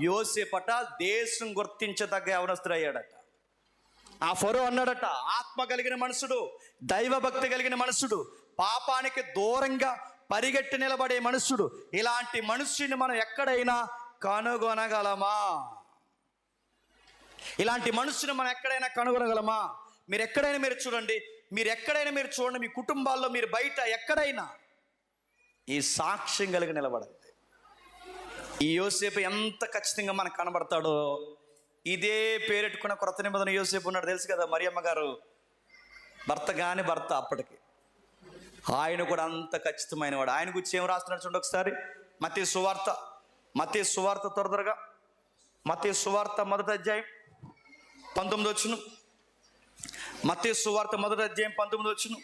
A: యోసేపట దేశం గుర్తించదగ్గ యవనస్తుడు అయ్యాడట. ఆ ఫరో అన్నాడట, ఆత్మ కలిగిన మనుషుడు, దైవభక్తి కలిగిన మనుషుడు, పాపానికి దూరంగా పరిగెట్టి నిలబడే మనుషుడు, ఇలాంటి మనుష్యుని మనం ఎక్కడైనా కనుగొనగలమా? ఇలాంటి మనుషుని మనం ఎక్కడైనా కనుగొనగలమా? మీరు ఎక్కడైనా చూడండి, మీ కుటుంబాల్లో, మీరు బయట ఎక్కడైనా ఈ సాక్ష్యం కలిగి నిలబడండి. ఈ యోసేపు ఎంత ఖచ్చితంగా మనకు కనబడతాడో, ఇదే పేరెట్టుకున్న క్రొత్త నిబంధన యోసేపు ఉన్నాడు తెలుసు కదా, మరియమ్మ గారు భర్త అప్పటికి. ఆయన కూడా అంత ఖచ్చితమైన వాడు. ఆయన గురించి ఏం రాస్తున్నాడు చూడండి ఒకసారి. మత్తయి సువార్త త్వరగా మత్తయి సువార్త 1వ అధ్యాయం 19వ వచనం. మత్తయి సువార్త 1వ అధ్యాయం 19వ వచనం.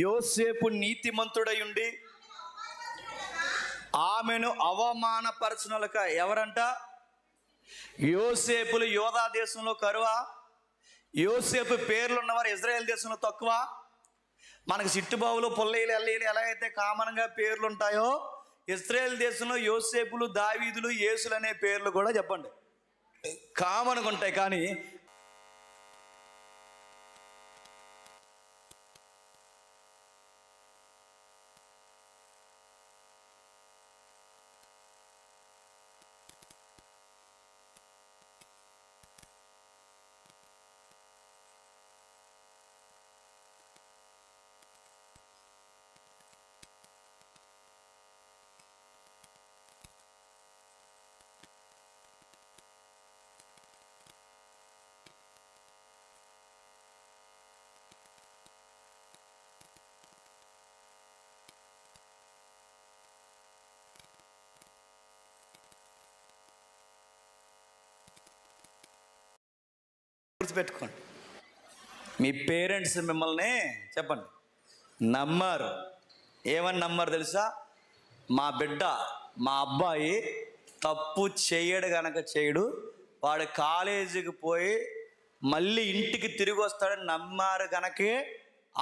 A: యోసేపు నీతిమంతుడై ఉండి ఆమెను అవమానపరచునలక. ఎవరంట? యోసేపులు యోధా దేశంలో కరువా? యోసేపు పేర్లు ఉన్నవారు ఇజ్రాయెల్ దేశంలో తక్కువ? మనకు సిట్టుబావులు, పుల్లయ్యలు, ఎల్లయ్యలు ఎలాగైతే కామన్గా పేర్లు ఉంటాయో, ఇజ్రాయెల్ దేశంలో యోసేపులు, దావీదులు, యేసులు అనే పేర్లు కూడా చెప్పండి కామన్గా ఉంటాయి. కానీ గుర్తుపెట్టుకోండి, మీ పేరెంట్స్ మిమ్మల్ని చెప్పండి నమ్మారు. ఏమని నమ్మారు తెలుసా? మా బిడ్డ, మా అబ్బాయి తప్పు చేయడు గనక చేయడు, వాడు కాలేజీకి పోయి మళ్ళీ ఇంటికి తిరిగి వస్తాడని నమ్మారు గనకే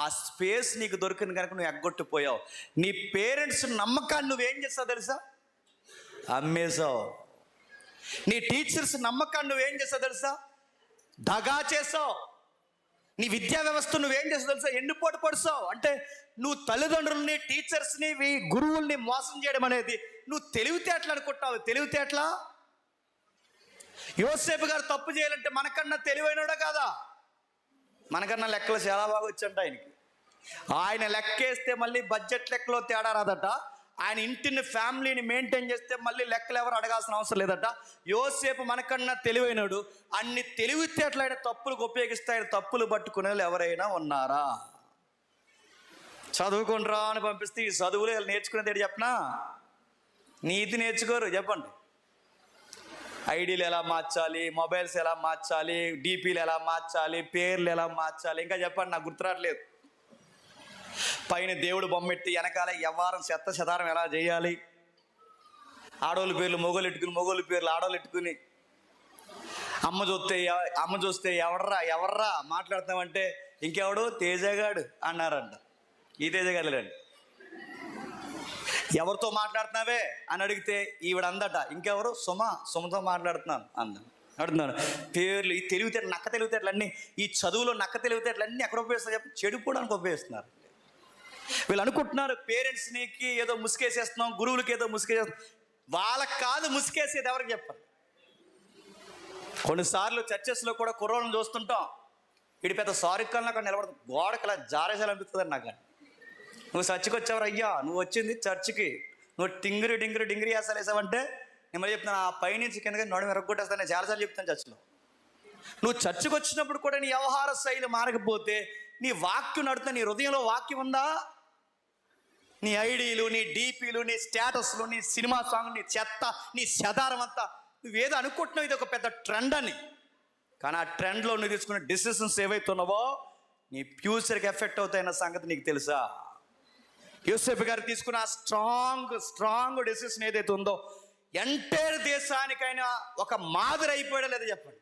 A: ఆ స్పేస్ నీకు దొరికింది కనుక నువ్వు ఎగ్గొట్టిపోయావు. నీ పేరెంట్స్ నమ్మకాన్ని నువ్వేం చేస్తావు తెలుసా? అమ్మేశావు. నీ టీచర్స్ నమ్మకాన్ని నువ్వేం చేస్తావు తెలుసా? దగా చేసావు. నీ విద్యా వ్యవస్థ నువ్వేం చేస్తావు తెలుసా? ఎన్నుపోటు పడుసావు. అంటే నువ్వు తల్లిదండ్రుల్ని, టీచర్స్ని, గురువుల్ని మోసం చేయడం అనేది నువ్వు తెలివితేటలు అనుకుంటావు. తెలివితేటలా? యోసేపు గారు తప్పు చేయాలంటే మనకన్నా తెలివైనడా కాదా? మనకన్నా లెక్కలు చాలా బాగా వచ్చంట ఆయనకి. ఆయన లెక్కేస్తే మళ్ళీ బడ్జెట్ లెక్కలో తేడా రాదట. ఆయన ఇంటిని, ఫ్యామిలీని మెయింటైన్ చేస్తే మళ్ళీ లెక్కలు ఎవరు అడగాల్సిన అవసరం లేదట. యోసేపు మనకన్నా తెలివైనడు. అన్ని తెలివితేటలైన తప్పులకు ఉపయోగిస్తాయని తప్పులు పట్టుకునే వాళ్ళు ఎవరైనా ఉన్నారా? చదువుకుంటారా అని పంపిస్తే ఈ చదువులు నేర్చుకునేది ఏంటి చెప్పనా? నీతి నేర్చుకోరు. చెప్పండి, ఐడీలు ఎలా మార్చాలి, మొబైల్స్ ఎలా మార్చాలి, డీపీలు ఎలా మార్చాలి, పేర్లు ఎలా మార్చాలి, ఇంకా చెప్పండి, నాకు గుర్తురాట్లేదు. పైన దేవుడు బొమ్మెట్టి వెనకాల వ్యవహారం శతారం ఎలా చేయాలి, ఆడోళ్ళ పేర్లు మొగోళ్ళు ఎట్టుకుని, మొగోళ్ళ పేర్లు ఆడోళ్ళు ఎట్టుకుని, అమ్మ చూస్తే ఎవర్రా మాట్లాడతామంటే ఇంకెవడు తేజగాడు అన్నారంట. ఈ తేజగాడు లేండి. ఎవరితో మాట్లాడుతున్నావే అని అడిగితే ఈవిడ అందట, ఇంకెవరు? సుమతో మాట్లాడుతున్నాను అడుగుతున్నాను. పేర్లు, ఈ తెలివితేటలు, నక్క తెలివితేటలన్నీ, ఈ చదువులో నక్క తెలివితేటలన్నీ ఎక్కడ ఉపయోగిస్తారు చెప్పి? చెడుకోవడానికి ఉపయోగిస్తున్నారు. వీళ్ళు అనుకుంటున్నారు పేరెంట్స్కి ఏదో ముసుకేసేస్తున్నాం, గురువులకి ఏదో ముసుకేసేస్తున్నాం. వాళ్ళకి కాదు ముసుకేసేది, ఎవరికి చెప్పాలి? కొన్నిసార్లు చర్చెస్లో కూడా కుర్రోళ్ళని చూస్తుంటాం, ఇటు పెద్ద సారికల్ని అక్కడ నిలబడుతుంది, గోడకి ఇలా జారేసాలనిపిస్తుంది నాకు. నువ్వు చర్చికి వచ్చావు అయ్యా, నువ్వు వచ్చింది చర్చికి, నువ్వు డింగిరి వేసాలు వేసావంటే నేను మళ్ళీ చెప్తాను, ఆ పైనుంచి కిందకి నడుము ఎరగొట్టేస్తాను. నేను చాలాసార్లు చెప్తాను చర్చిలో. నువ్వు చర్చికి వచ్చినప్పుడు కూడా నీ వ్యవహార శైలి మారకపోతే, నీ వాక్యం నడుతున్న, నీ హృదయంలో వాక్యం ఉందా? నీ ఐడీలు, నీ డీపీలు, నీ స్టేటస్లు, నీ సినిమా సాంగ్, నీ చెత్త, నీ శదారం అంతా నువ్వేదో అనుకుంటున్నావు ఇది ఒక పెద్ద ట్రెండ్ అని. కానీ ఆ ట్రెండ్లో నువ్వు తీసుకున్న డిసిషన్స్ ఏవైతున్నావో నీ ఫ్యూచర్కి ఎఫెక్ట్ అవుతాయన్న సంగతి నీకు తెలుసా? యోసేపు గారు తీసుకున్న స్ట్రాంగ్ డెసిషన్ ఏదైతే ఉందో ఎంటైర్ దేశానికైనా ఒక మాదిరి అయిపోయాడో లేదో చెప్పండి.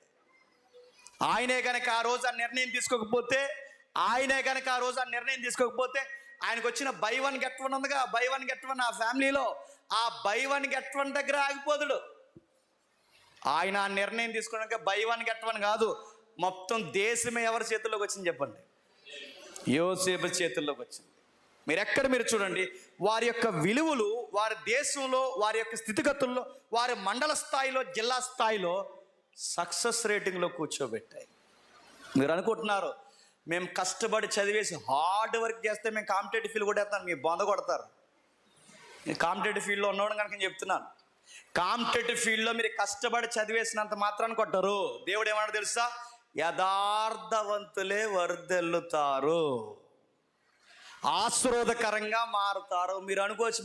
A: ఆయనే కనుక ఆ రోజు ఆ నిర్ణయం తీసుకోకపోతే ఆయనకు వచ్చిన బై వన్ గెట్ వన్ ఉందిగా, బై వన్ గెట్ వన్ ఆ ఫ్యామిలీలో, ఆ బై వన్ గెట్ వన్ దగ్గర ఆగిపోదుడు. ఆయన ఆ నిర్ణయం తీసుకోవడానికి బై వన్ గెట్ వన్ కాదు, మొత్తం దేశమే ఎవరి చేతుల్లోకి వచ్చింది చెప్పండి? యోసేపు చేతుల్లోకి వచ్చింది. మీరు చూడండి, వారి యొక్క విలువలు వారి దేశంలో, వారి యొక్క స్థితిగతుల్లో, వారి మండల స్థాయిలో, జిల్లా స్థాయిలో సక్సెస్ రేటింగ్లో కూర్చోబెట్టాయి. మీరు అనుకుంటున్నారు మేము కష్టపడి చదివేసి హార్డ్ వర్క్ చేస్తే మేము కాంపిటేటివ్ ఫీల్డ్ కొట్టేస్తాను, మీ బొంద కొడతారు. నేను కాంపిటేటివ్ ఫీల్డ్లో ఉన్నవాడు కనుక నేను చెప్తున్నాను, కాంపిటేటివ్ ఫీల్డ్లో మీరు కష్టపడి చదివేసినంత మాత్రాన్ని కొట్టరు. దేవుడు ఏమన్నా తెలుసా? యథార్థవంతులే వర్ధిల్లుతారు, ఆశీర్వాదకరంగా మారుతారు. మీరు అనుకోవచ్చు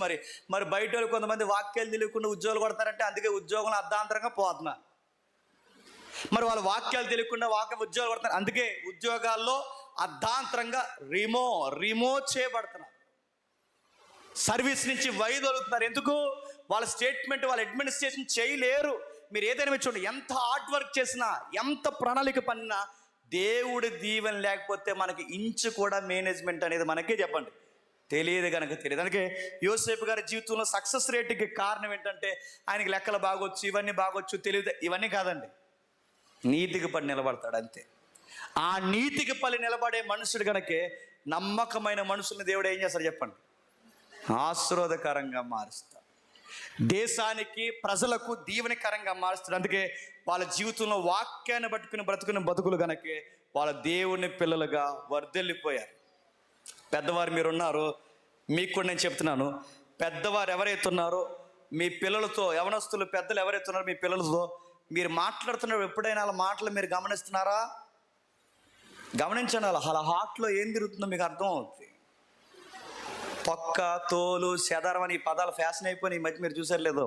A: మరి బయట వాళ్ళు కొంతమంది వాక్యాలు తెలియకుండా ఉద్యోగాలు కొడతారంటే అందుకే ఉద్యోగంలో అర్ధాంతరంగా పోతున్నారు. మరి వాళ్ళు వాక్యాలు తెలియకుండా ఉద్యోగాలు కొడతారు, అందుకే ఉద్యోగాల్లో అర్ధాంతరంగా రిమూవ్ చేయబడుతున్నారు, సర్వీస్ నుంచి వైదొలుగుతున్నారు. ఎందుకు? వాళ్ళ స్టేట్మెంట్, వాళ్ళ అడ్మినిస్ట్రేషన్ చేయలేరు. మీరు ఏదైనా చూడండి, ఎంత హార్డ్ వర్క్ చేసినా, ఎంత ప్రణాళిక పనినా, దేవుడి దీవెన లేకపోతే మనకి ఇంచు కూడా మేనేజ్మెంట్ అనేది మనకే చెప్పండి తెలియదు తెలియదు. అందుకే యోసేపు గారి జీవితంలో సక్సెస్ రేటుకి కారణం ఏంటంటే ఆయనకి లెక్కలు బాగొచ్చు, ఇవన్నీ బాగొచ్చు, తెలియదు, ఇవన్నీ కాదండి. నీతికి పడి నిలబడతాడు అంతే. ఆ నీతికి పడి నిలబడే మనుషుడు కనుకే నమ్మకమైన మనుషుల్ని దేవుడు ఏం చేస్తాడు చెప్పండి? ఆశీర్వాదకరంగా మారుస్తాడు, దేశానికి ప్రజలకు దీవెనకరంగా మారుస్తాడు. అందుకే వాళ్ళ జీవితంలో వాక్యాన్ని పట్టుకుని బ్రతుకుని బతుకులు కనుకే వాళ్ళ దేవుని పిల్లలుగా వర్ధిల్లిపోయారు. పెద్దవారు మీరున్నారు, మీకు కూడా నేను చెప్తున్నాను, పెద్దవారు ఎవరైతే ఉన్నారో మీ పిల్లలతో, యవనస్తులు పెద్దలు ఎవరైతే ఉన్నారో మీ పిల్లలతో మీరు మాట్లాడుతున్నారు, ఎప్పుడైనా వాళ్ళ మాటలు మీరు గమనిస్తున్నారా? గమనించండి, వాళ్ళ హార్ట్లో ఏం తిరుగుతుందో మీకు అర్థం అవుతుంది. తొక్క, తోలు, చెదరం అని పదాలు ఫ్యాషన్ అయిపోయినాయి ఈ మధ్య, మీరు చూసారు లేదో?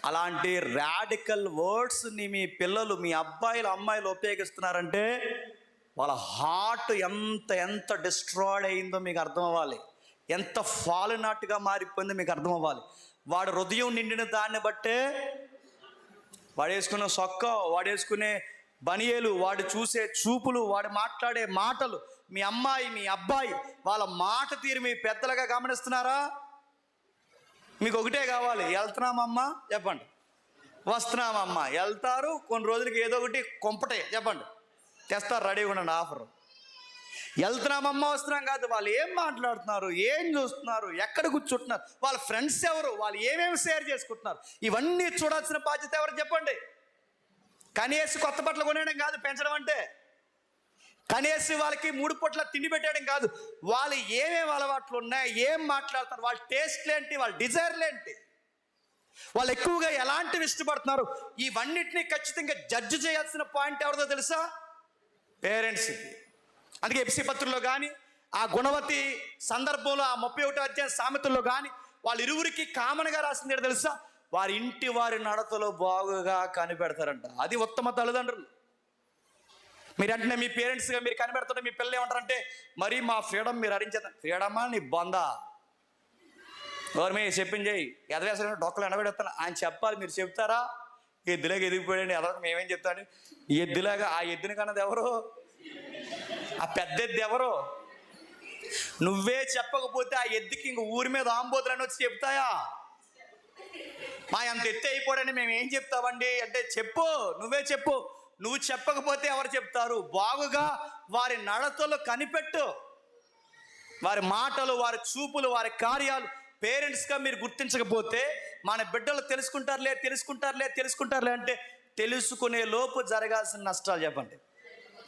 A: అలాంటి రాడికల్ వర్డ్స్ని మీ పిల్లలు, మీ అబ్బాయిలు అమ్మాయిలు ఉపయోగిస్తున్నారంటే వాళ్ళ హార్ట్ ఎంత డిస్ట్రాయిడ్ అయిందో మీకు అర్థం అవ్వాలి, ఎంత ఫాలినాట్గా మారిపోయిందో మీకు అర్థం అవ్వాలి. వాడు హృదయం నిండిన దాన్ని బట్టే వాడు వేసుకునే సొక్క, వాడు వేసుకునే బనియేలు, వాడు చూసే చూపులు, వాడు మాట్లాడే మాటలు, మీ అమ్మాయి మీ అబ్బాయి వాళ్ళ మాట తీరు మీ పెద్దలుగా గమనిస్తున్నారా? మీకు ఒకటే కావాలి, వెళ్తున్నామమ్మా చెప్పండి, వస్తున్నామమ్మా. వెళ్తారు, కొన్ని రోజులకి ఏదో ఒకటి కొంపటే చెప్పండి తెస్తారు, రెడీగా ఉండండి ఆఫర్. వెళ్తున్నామమ్మా వస్తున్నాం కాదు, వాళ్ళు ఏం మాట్లాడుతున్నారు, ఏం చూస్తున్నారు, ఎక్కడ కూర్చుంటున్నారు, వాళ్ళ ఫ్రెండ్స్ ఎవరు, వాళ్ళు ఏమేమి షేర్ చేసుకుంటున్నారు, ఇవన్నీ చూడాల్సిన బాధ్యత ఎవరు చెప్పండి? కనీసం కొత్త బట్టలు కొనేయడం కాదు పెంచడం అంటే, కనీసం వాళ్ళకి 3 పూట్ల తిండి పెట్టేయడం కాదు, వాళ్ళు ఏమేమి అలవాట్లు ఉన్నాయి, ఏం మాట్లాడుతున్నారు, వాళ్ళ టేస్ట్లు ఏంటి, వాళ్ళ డిజైర్లు ఏంటి, వాళ్ళు ఎక్కువగా ఎలాంటివి ఇష్టపడుతున్నారు, ఇవన్నిటినీ ఖచ్చితంగా జడ్జి చేయాల్సిన పాయింట్ ఎవరిదో తెలుసా? పేరెంట్స్కి. అందుకే ఎఫ్సి పత్రుల్లో కానీ, ఆ గుణవతి సందర్భంలో, ఆ 31వ అధ్యాయం సామెతల్లో కానీ వాళ్ళ ఇరువురికి కామన్గా రాసింది ఏంటో తెలుసా? వారి ఇంటి వారి నడతలో బాగుగా కనిపెడతారంట. అది ఉత్తమ తల్లిదండ్రులు. మీరు అంటే మీ పేరెంట్స్గా మీరు కనిపెడుతుంటే మీ పిల్లలు ఏమంటారంటే, మరి మా ఫ్రీడమ్ మీరు అరించేద్దాం. ఫ్రీడమా నీ బొందా, గవర్నమెంట్ చెప్పింది చేయి, ఎదవేసే డొక్కలు ఎండబెడతాను ఆయన చెప్పాలి, మీరు చెప్తారా? ఎద్దులాగా ఎదిగిపోయాడు, ఎదవకు మేమేం చెప్తాడు? ఎద్దులాగా ఆ ఎద్దుని కన్నది ఎవరు? ఆ పెద్ద ఎద్దు ఎవరు? నువ్వే చెప్పకపోతే ఆ ఎద్దుకి ఇంక ఊరి మీద ఆంబోతులని వచ్చి చెప్తాయా? మా అంత ఎత్తి అయిపోయాడని మేము ఏం చెప్తామండి అంటే, చెప్పు, నువ్వే చెప్పు. నువ్వు చెప్పకపోతే ఎవరు చెప్తారు? బాగుగా వారి నడతలు కనిపెట్టు, వారి మాటలు, వారి చూపులు, వారి కార్యాలు పేరెంట్స్గా మీరు గుర్తించకపోతే మన బిడ్డలు తెలుసుకుంటారులే అంటే తెలుసుకునే లోపు జరగాల్సిన నష్టాలు చెప్పండి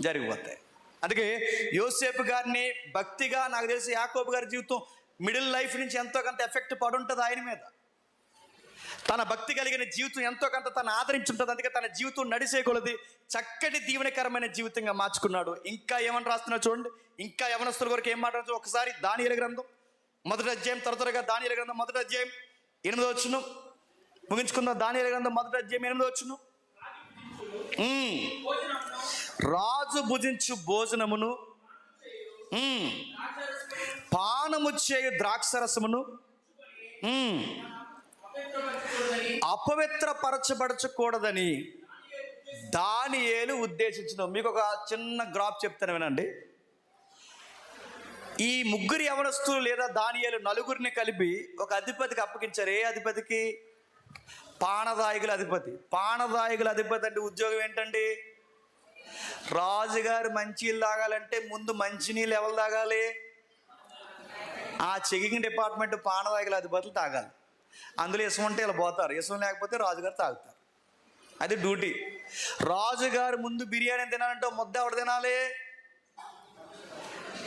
A: జరిగిపోతాయి. అందుకే యోసేపు గారిని భక్తిగా, నాకు తెలిసి యాకోబు గారి జీవితం మిడిల్ లైఫ్ నుంచి ఎంతో కొంత ఎఫెక్ట్ పడుంటుంది ఆయన మీద. తన భక్తి కలిగిన జీవితం ఎంతో కొంత తను ఆదరించుంటుంది. అందుకే తన జీవితం నడిసే కొలది చక్కటి దీవెనకరమైన జీవితంగా మార్చుకున్నాడు. ఇంకా ఏమని రాస్తున్నా చూడండి, ఇంకా యవనస్తుల కొరకు ఏం మాట్లాడుతూ ఒకసారి దానియేలు గ్రంథం 1వ అధ్యాయం, త్వరగా దానియేలు గ్రంథం 1వ అధ్యాయం 8వ వచనం ముగించుకుందాం. దానియేలు గ్రంథం 1వ అధ్యాయం 8వ వచనం. రాజు భుజించు భోజనమును, పానము చేయు ద్రాక్షరసమును అపవిత్రపరచబడచకూడదని దానియేలు ఉద్దేశించిన. మీకు ఒక చిన్న గ్రాఫ్ చెప్తాను వినండి. ఈ ముగ్గురు యవనస్తులు లేదా దానియేలు నలుగురిని కలిపి ఒక అధిపతికి అప్పగించారు. ఏ అధిపతికి? పానదాయకుల అధిపతి. పానదాయకుల అధిపతి అంటే ఉద్యోగం ఏంటండి? రాజుగారు మంచినీళ్ళు తాగాలంటే ముందు మంచినీళ్ళు ఎవరు తాగాలి? ఆ చెకింగ్ డిపార్ట్మెంట్ పానదాయకుల అధిపతులు తాగాలి. అందులో ఇసం ఉంటే ఇలా పోతారు, ఇసం లేకపోతే రాజుగారు తాగుతారు. అది డ్యూటీ. రాజుగారు ముందు బిర్యానీ తినాలంటే ముద్ద ఎవరు తినాలి?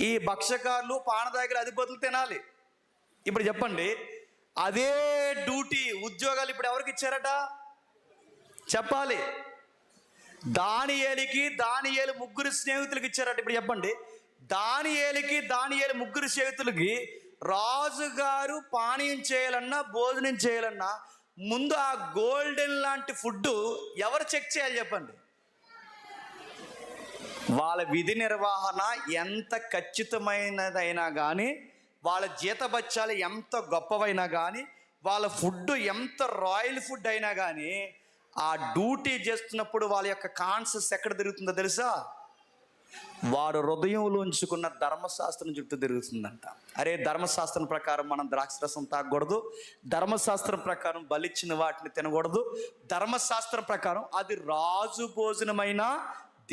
A: ఈ భక్షకారులు పానదాయకుల అధిపతులు తినాలి. ఇప్పుడు చెప్పండి, అదే డ్యూటీ ఉద్యోగాలు ఇప్పుడు ఎవరికి ఇచ్చారట? చెప్పాలి. దానియేలు ముగ్గురు స్నేహితులకి ఇచ్చారట. ఇప్పుడు చెప్పండి, దానియేలు ముగ్గురు స్నేహితులకి రాజుగారు పానీయం చేయాలన్నా భోజనం చేయాలన్నా ముందు ఆ గోల్డెన్ లాంటి ఫుడ్ ఎవరు చెక్ చేయాలి చెప్పండి? వాళ్ళ విధి నిర్వహణ ఎంత ఖచ్చితమైనదైనా కానీ, వాళ్ళ జీతభత్యాలు ఎంత గొప్పవైనా కానీ, వాళ్ళ ఫుడ్ ఎంత రాయల్ ఫుడ్ అయినా కానీ, ఆ డ్యూటీ చేస్తున్నప్పుడు వాళ్ళ యొక్క కాన్షియస్ ఎక్కడ తిరుగుతుందో తెలుసా? వారు హృదయంలో ఉంచుకున్న ధర్మశాస్త్రం చుట్టూ తిరుగుతుందంట. అరే, ధర్మశాస్త్రం ప్రకారం మనం ద్రాక్షరసం తాగకూడదు, ధర్మశాస్త్రం ప్రకారం బలిచ్చిన వాటిని తినకూడదు, ధర్మశాస్త్రం ప్రకారం అది రాజు భోజనమైన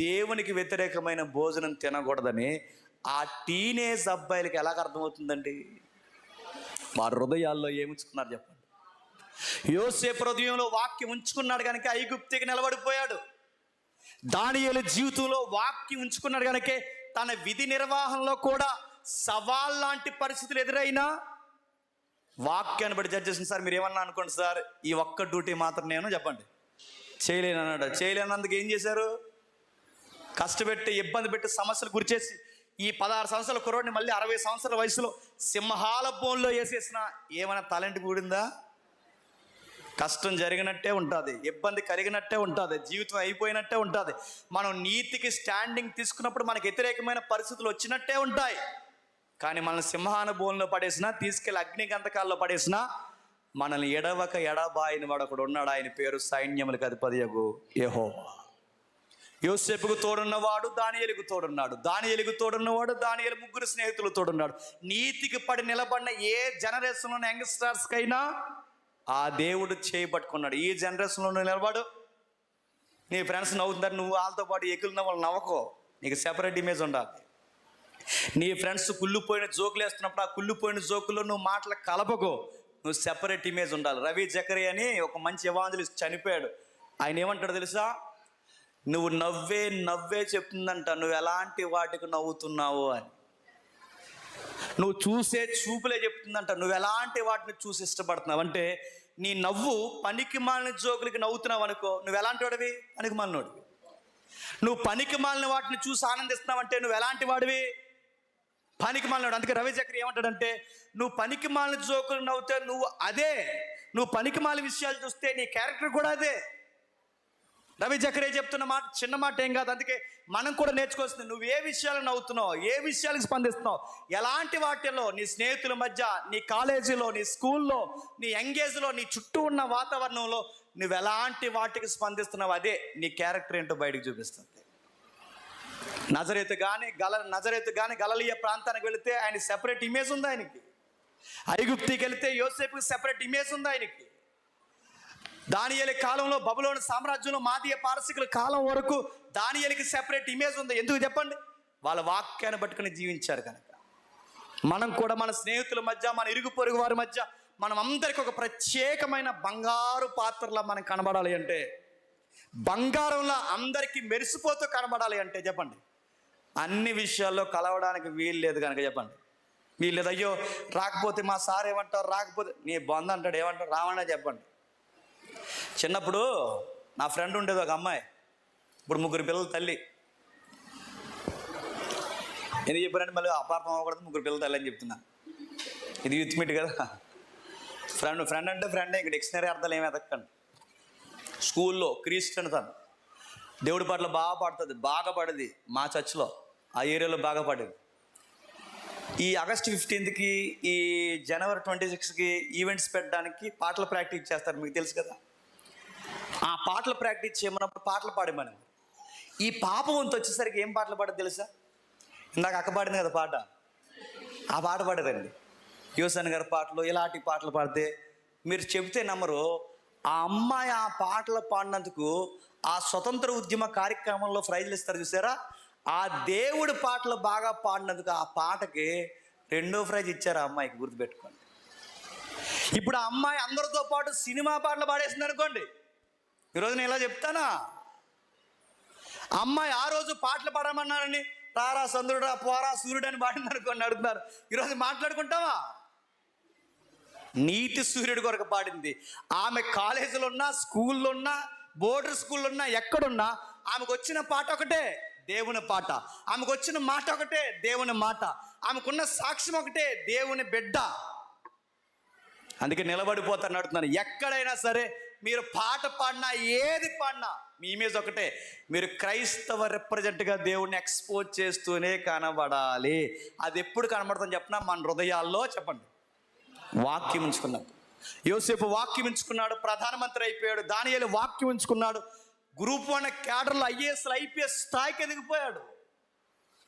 A: దేవునికి వ్యతిరేకమైన భోజనం తినకూడదని ఆ టీనేజ్ అబ్బాయిలకి ఎలాగ అర్థమవుతుందండి? వారి హృదయాల్లో ఏముంచుకున్నారు చెప్పండి? యోసేపు హృదయంలో వాక్యం ఉంచుకున్నాడు కనుక ఐగుప్తికి నిలబడిపోయాడు. దానియేలు జీవితంలో వాక్యం ఉంచుకున్నాడు కనుకే తన విధి నిర్వహణలో కూడా సవాల్ లాంటి పరిస్థితులు ఎదురైనా వాక్యాన్ని బట్టి జడ్జ్ చేసింది. సార్ మీరు ఏమన్నా అనుకోండి సార్, ఈ ఒక్క డ్యూటీ మాత్రం నేను చెప్పండి చేయలేను అన్నాడు. చేయలేనందుకు ఏం చేశారు? కష్టపెట్టి ఇబ్బంది పెట్టి సమస్యలు గురిచేసి ఈ 16 సంవత్సరాల కుర్రోడిని మళ్ళీ 60 సంవత్సరాల వయసులో సింహాల బోన్లో వేసేసిన ఏమైనా టాలెంట్ కూడిందా? కష్టం జరిగినట్టే ఉంటుంది, ఇబ్బంది కలిగినట్టే ఉంటుంది, జీవితం అయిపోయినట్టే ఉంటుంది. మనం నీతికి స్టాండింగ్ తీసుకున్నప్పుడు మనకు వ్యతిరేకమైన పరిస్థితులు వచ్చినట్టే ఉంటాయి. కానీ మనల్ని సింహాన బోన్లో పడేసినా, తీసుకెళ్ళి అగ్ని గంధకాల్లో పడేసినా మనల్ని ఎడవక ఎడబాయిని వాడు ఒకడు ఉన్నాడు. ఆయన పేరు సైన్యములకు అధిపతియగు యెహోవా. యోసేపుకు తోడున్నవాడు దానియేలుకు తోడున్నాడు, దానియేలుకు తోడున్నవాడు దానియేలు ముగ్గురు స్నేహితులు తోడున్నాడు. నీతికి పడి నిలబడిన ఏ జనరేషన్లోని యంగ్స్టర్స్కైనా ఆ దేవుడు చేయబట్టుకున్నాడు. ఈ జనరేషన్లో నిలబడు. నీ ఫ్రెండ్స్ నవ్వుతున్నారు, నువ్వు వాళ్ళతో పాటు ఎగులున్న వాళ్ళు నవ్వకో, నీకు సెపరేట్ ఇమేజ్ ఉండాలి. నీ ఫ్రెండ్స్ కుళ్ళిపోయిన జోకులు వేస్తున్నప్పుడు ఆ కుళ్ళిపోయిన జోకుల్లో నువ్వు మాటలు కలపకో, నువ్వు సెపరేట్ ఇమేజ్ ఉండాలి. రవి జకరియా అని ఒక మంచి ఎవాంజలిస్ట్ చనిపోయాడు. ఆయన ఏమంటాడు తెలుసా? నువ్వు నవ్వే చెప్తుందంట నువ్వు ఎలాంటి వాటికి నవ్వుతున్నావు అని. నువ్వు చూసే చూపులే చెప్తుందంట నువ్వు ఎలాంటి వాటిని చూసి ఇష్టపడుతున్నావు. అంటే నీ నవ్వు పనికి మాలిన జోకులకి నవ్వుతున్నావు అనుకో, నువ్వు ఎలాంటి వాడివి? పనికి మాలినోడివి. నువ్వు పనికి మాలిన వాటిని చూసి ఆనందిస్తున్నావు అంటే నువ్వు ఎలాంటి వాడివి? పనికి మాలినోడు. అందుకే రవి చక్రి ఏమంటాడంటే, నువ్వు పనికి మాలిన జోకులు నవ్వుతే నువ్వు పనికి మాలిన విషయాలు చూస్తే నీ క్యారెక్టర్ కూడా అదే. రవి జకరే చెప్తున్న మాట చిన్న మాట ఏం కాదు. అందుకే మనం కూడా నేర్చుకోవాల్సింది, నువ్వు ఏ విషయాలు నవ్వుతున్నావు, ఏ విషయాలకు స్పందిస్తున్నావు, ఎలాంటి వాటిల్లో నీ స్నేహితుల మధ్య, నీ కాలేజీలో, నీ స్కూల్లో, నీ ఎంగేజ్లో, నీ చుట్టూ ఉన్న వాతావరణంలో నువ్వు ఎలాంటి వాటికి స్పందిస్తున్నావు, అదే నీ క్యారెక్టర్ ఏంటో బయటకు చూపిస్తుంది. నజరేతు కానీ గలిలయ ప్రాంతానికి వెళితే ఆయన సెపరేట్ ఇమేజ్ ఉంది ఆయనకి. ఐగుప్తికి వెళితే యోసేపుకి సెపరేట్ ఇమేజ్ ఉంది ఆయనకి. దానియేలు కాలంలో బబులోను సామ్రాజ్యంలో మాదీయ పారసీకుల కాలం వరకు దానియేలుకి సెపరేట్ ఇమేజ్ ఉంది. ఎందుకు చెప్పండి? వాళ్ళ వాక్యాన్ని పట్టుకుని జీవించారు కనుక. మనం కూడా మన స్నేహితుల మధ్య, మన ఇరుగు పొరుగు వారి మధ్య మనం అందరికీ ఒక ప్రత్యేకమైన బంగారు పాత్రలా మనం కనబడాలి అంటే, బంగారంలా అందరికీ మెరిసిపోతూ కనబడాలి అంటే చెప్పండి, అన్ని విషయాల్లో కలవడానికి వీలు లేదు కనుక చెప్పండి. వీలు లేదు. అయ్యో రాకపోతే మా సార్ ఏమంటారు, రాకపోతే నీ బంధు అంటాడు, ఏమంటారు, రావన్నా చెప్పండి. చిన్నప్పుడు నా ఫ్రెండ్ ఉండేది ఒక అమ్మాయి, ఇప్పుడు 3 పిల్లల తల్లి. ఎందుకు చెప్పారంటే మళ్ళీ అపార్థం అవ్వకూడదు, 3 పిల్లల తల్లి అని చెప్తున్నా. ఇది యూత్ మీట్ కదా. ఫ్రెండ్ అంటే ఫ్రెండే, ఇంక డిక్షనరీ అర్థాలు ఏమి ఎదక్కండి. స్కూల్లో క్రిస్టియన్ తను దేవుడి పాటలు బాగా పడేది మా చర్చ్లో, ఆ ఏరియాలో బాగా పడేది. ఈ ఆగస్ట్ 15కి, ఈ జనవరి 26కి ఈవెంట్స్ పెట్టడానికి పాటలు ప్రాక్టీస్ చేస్తారు, మీకు తెలుసు కదా. ఆ పాటలు ప్రాక్టీస్ చేయమన్నప్పుడు పాటలు పాడమని. ఈ పాప వంతు వచ్చేసరికి ఏం పాటలు పాడదు తెలుసా? ఇందాక అక్క పాడింది కదా పాట, ఆ పాట పాడారండి. యువసన్ గారి పాటలు, ఇలాంటి పాటలు పాడితే మీరు చెబితే నమ్మరు, ఆ అమ్మాయి ఆ పాటలు పాడినందుకు ఆ స్వతంత్ర ఉద్యమ కార్యక్రమంలో ప్రైజ్లు ఇస్తారు చూసారా, ఆ దేవుడి పాటలు బాగా పాడినందుకు ఆ పాటకి 2వ ప్రైజ్ ఇచ్చారు ఆ అమ్మాయికి, గుర్తుపెట్టుకోండి. ఇప్పుడు ఆ అమ్మాయి అందరితో పాటు సినిమా పాటలు పాడేసింది అనుకోండి, ఈరోజు నేను ఇలా చెప్తానా, అమ్మాయి ఆ రోజు పాటలు పాడమన్నారని రారా చంద్రుడా పోరా సూర్యుడు అని పాడింది అనుకోండి, అడుగుతున్నారు, ఈరోజు మాట్లాడుకుంటావా? నీతి సూర్యుడి కొరకు పాడింది. ఆమె కాలేజీలో ఉన్నా, స్కూల్లో ఉన్నా, బోర్డర్ స్కూల్లో ఉన్నా, ఎక్కడున్నా ఆమెకు వచ్చిన పాట ఒకటే, దేవుని పాట. ఆమెకు వచ్చిన మాట ఒకటే, దేవుని మాట. ఆమెకున్న సాక్ష్యం ఒకటే, దేవుని బిడ్డ. అందుకే నిలబడిపోతాను అడుగుతున్నాను, ఎక్కడైనా సరే మీరు పాట పాడినా ఏది పాడినా మీ ఇమేజ్ ఒకటే, మీరు క్రైస్తవ రిప్రజెంట్గా దేవుణ్ణి ఎక్స్పోజ్ చేస్తూనే కనబడాలి. అది ఎప్పుడు కనబడుతుందని చెప్పినా మన హృదయాల్లో, చెప్పండి, వాక్యం ఉంచుకున్నాడు. యోసేపు వాక్యం ఉంచుకున్నాడు, ప్రధానమంత్రి అయిపోయాడు. దానియేలు వాక్యం ఉంచుకున్నాడు, గ్రూప్ 1 క్యాడర్లో IAS IPS స్థాయికి ఎదిగిపోయాడు.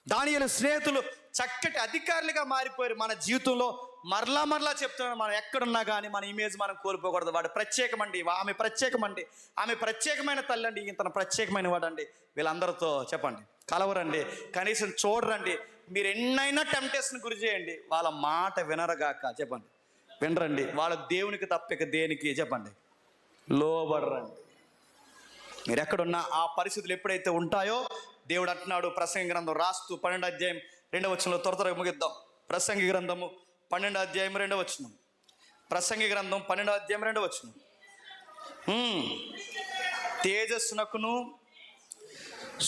A: దానియేలు స్నేహితులు చక్కటి అధికారులుగా మారిపోయారు. మన జీవితంలో మరలా చెప్తున్నాను, మనం ఎక్కడున్నా కానీ మన ఇమేజ్ మనం కోల్పోకూడదు. వాడు ప్రత్యేకమండి, ఆమె ప్రత్యేకమండి, ఆమె ప్రత్యేకమైన తల్లి అండి, ఇంతన ప్రత్యేకమైన వాడండి. వీళ్ళందరితో చెప్పండి కలవరండి, కనీసం చూడరండి. మీరు ఎన్నైనా టెంప్టేషన్ గురి చేయండి, వాళ్ళ మాట వినరగాక, చెప్పండి, వినరండి. వాళ్ళ దేవునికి తప్పిక దేనికి, చెప్పండి, లోబడరండి. మీరు ఎక్కడున్నా ఆ పరిస్థితులు ఎప్పుడైతే ఉంటాయో దేవుడు అంటున్నాడు, ప్రసంగి గ్రంథం రాస్తూ 12వ అధ్యాయం 2వ వచనంలో త్వరగా ముగిద్దాం. ప్రసంగి గ్రంథము 12వ అధ్యాయం 2వ వచనం. ప్రసంగి గ్రంథం 12వ అధ్యాయం 2వ వచనం. తేజస్సునకును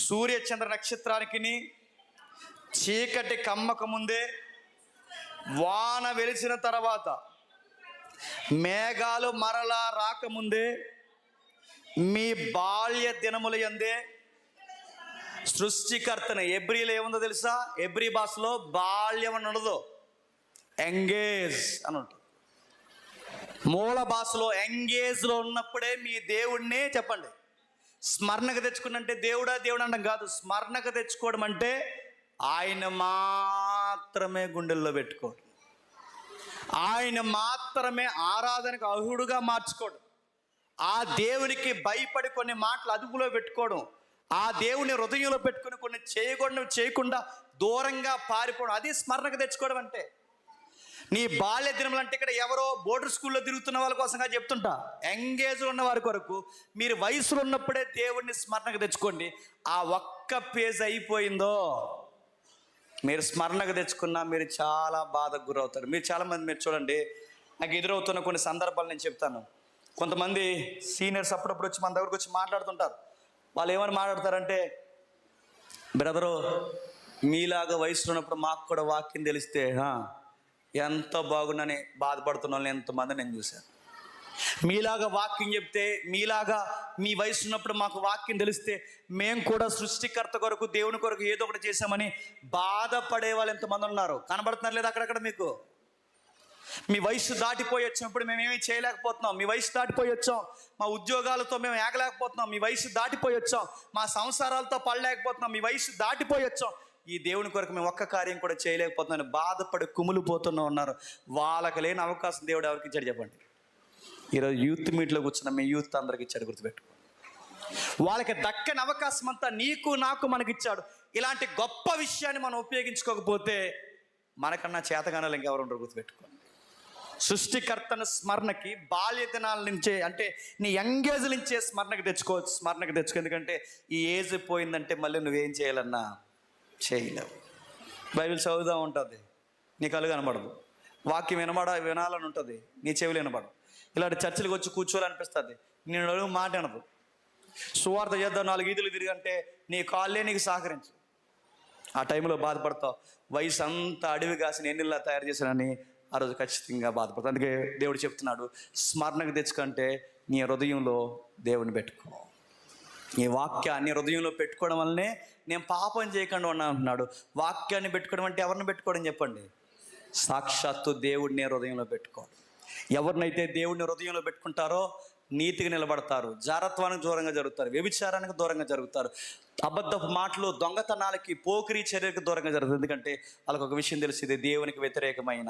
A: సూర్య చంద్ర నక్షత్రానికి చీకటి కమ్మక ముందే, వాన వెలిసిన తర్వాత, మేఘాలు మరలా రాకముందే, మీ బాల్య దినముల యందే సృష్టికర్తని. ఎబ్రిలో ఏముందో తెలుసా? ఎబ్రి భాషలో బాల్యం అని ఉండదు, ఎంగేజ్ అని ఉంటుంది. మూల భాషలో ఎంగేజ్లో ఉన్నప్పుడే మీ దేవుణ్ణి, చెప్పండి, స్మరణకు తెచ్చుకున్నంటే దేవుడు అంటాం కాదు. స్మరణకు తెచ్చుకోవడం అంటే ఆయన మాత్రమే గుండెల్లో పెట్టుకోవడం, ఆయన మాత్రమే ఆరాధనకు అర్హుడుగా మార్చుకోవడం, ఆ దేవునికి భయపడి కొన్ని మాటలు అదుపులో పెట్టుకోవడం, ఆ దేవుని హృదయంలో పెట్టుకుని కొన్ని చేయకుండా దూరంగా పారిపోవడం, అది స్మరణకు తెచ్చుకోవడం అంటే. నీ బాల్య దినములు అంటే ఇక్కడ ఎవరో బోర్డర్ స్కూల్లో తిరుగుతున్న వాళ్ళ కోసంగా చెప్తుంటా, ఎంగేజ్లో ఉన్న వారి కొరకు. మీరు వయసులో ఉన్నప్పుడే దేవుణ్ణి స్మరణకు తెచ్చుకోండి. ఆ ఒక్క పేజ్ అయిపోయిందో, మీరు స్మరణకు తెచ్చుకున్నా మీరు చాలా బాధకు గురవుతారు. మీరు చాలామంది, మీరు చూడండి, నాకు ఎదురవుతున్న కొన్ని సందర్భాలు నేను చెప్తాను. కొంతమంది సీనియర్స్ అప్పుడప్పుడు వచ్చి మన దగ్గరకు వచ్చి మాట్లాడుతుంటారు. వాళ్ళు ఏమని మాట్లాడతారంటే, బ్రదరు మీలాగా వయసులో ఉన్నప్పుడు మాకు కూడా వాక్యం తెలిస్తే ఎంత బాగుందని బాధపడుతున్న వాళ్ళని ఎంతమంది నేను చూశాను. మీలాగా వాక్యం చెప్తే, మీలాగా మీ వయసు ఉన్నప్పుడు మాకు వాక్యం తెలిస్తే మేము కూడా సృష్టికర్త కొరకు, దేవుని కొరకు ఏదో ఒకటి చేశామని బాధపడే వాళ్ళు ఎంతమంది ఉన్నారు. కనబడుతున్నారు లేదా అక్కడక్కడ మీకు? మీ వయసు దాటిపోయి వచ్చినప్పుడు మేమేమీ చేయలేకపోతున్నాం, మీ వయసు దాటిపోయి వచ్చాం, మా ఉద్యోగాలతో మేము ఏగలేకపోతున్నాం, మీ వయసు దాటిపోయి వచ్చాం, మా సంసారాలతో పడలేకపోతున్నాం, మీ వయసు దాటిపోయి వచ్చాం, ఈ దేవుని కొరకు మేము ఒక్క కార్యం కూడా చేయలేకపోతున్నాం బాధపడి కుమిలిపోతున్నా ఉన్నారు. వాళ్ళకి లేని అవకాశం దేవుడు ఎవరికి ఇచ్చాడు, చెప్పండి? ఈరోజు యూత్ మీట్లో కూర్చున్న మీ యూత్ అందరికి ఇచ్చాడు, గుర్తుపెట్టుకో. వాళ్ళకి దక్కని అవకాశం అంతా నీకు నాకు మనకిచ్చాడు. ఇలాంటి గొప్ప విషయాన్ని మనం ఉపయోగించుకోకపోతే మనకన్నా చేతగానాలు ఇంకెవరు ఉండరు, గుర్తుపెట్టుకో. సృష్టికర్తన స్మరణకి బాల్య దినాల నుంచే, అంటే నీ యంగేజ్ నుంచే స్మరణకు తెచ్చుకో. ఎందుకంటే ఈ ఏజ్ పోయిందంటే మళ్ళీ నువ్వేం చేయాలన్నా చేయలేవు. బైబిల్ చదువుదా ఉంటుంది, నీ కళ్ళు కనబడదు. వాక్యం వినాలని ఉంటుంది, నీ చెవులు వినబడదు. ఇలాంటి చర్చలకు వచ్చి కూర్చోవాలనిపిస్తుంది, నేను అడుగు మాట వినదు. సువార్త చేద్దాం 4 వీధులు తిరిగంటే నీ కాళ్ళే నీకు సహకరించు. ఆ టైంలో బాధపడతావు. వయసు అంతా అడవి కాసిన ఎన్నిల్లా తయారు చేశానని ఆ రోజు ఖచ్చితంగా బాధపడతావు. అందుకే దేవుడు చెప్తున్నాడు, స్మరణకు తెచ్చుకుంటే నీ హృదయంలో దేవుని పెట్టుకో. ఈ వాక్యాన్ని హృదయంలో పెట్టుకోవడం వల్లనే నేను పాపం చేయకుండా ఉన్నా అంటున్నాడు. వాక్యాన్ని పెట్టుకోవడం అంటే ఎవరిని పెట్టుకోవడం చెప్పండి? సాక్షాత్తు దేవుడిని హృదయంలో పెట్టుకోవడం. ఎవరినైతే దేవుడిని హృదయంలో పెట్టుకుంటారో నీతిగా నిలబడతారు, జారత్వానికి దూరంగా జరుగుతారు, వ్యభిచారానికి దూరంగా జరుగుతారు, అబద్ధపు మాటలు, దొంగతనాలకి, పోకిరీ చర్యలకు దూరంగా జరుగుతుంది. ఎందుకంటే వాళ్ళకు ఒక విషయం తెలిసింది, దేవునికి వ్యతిరేకమైన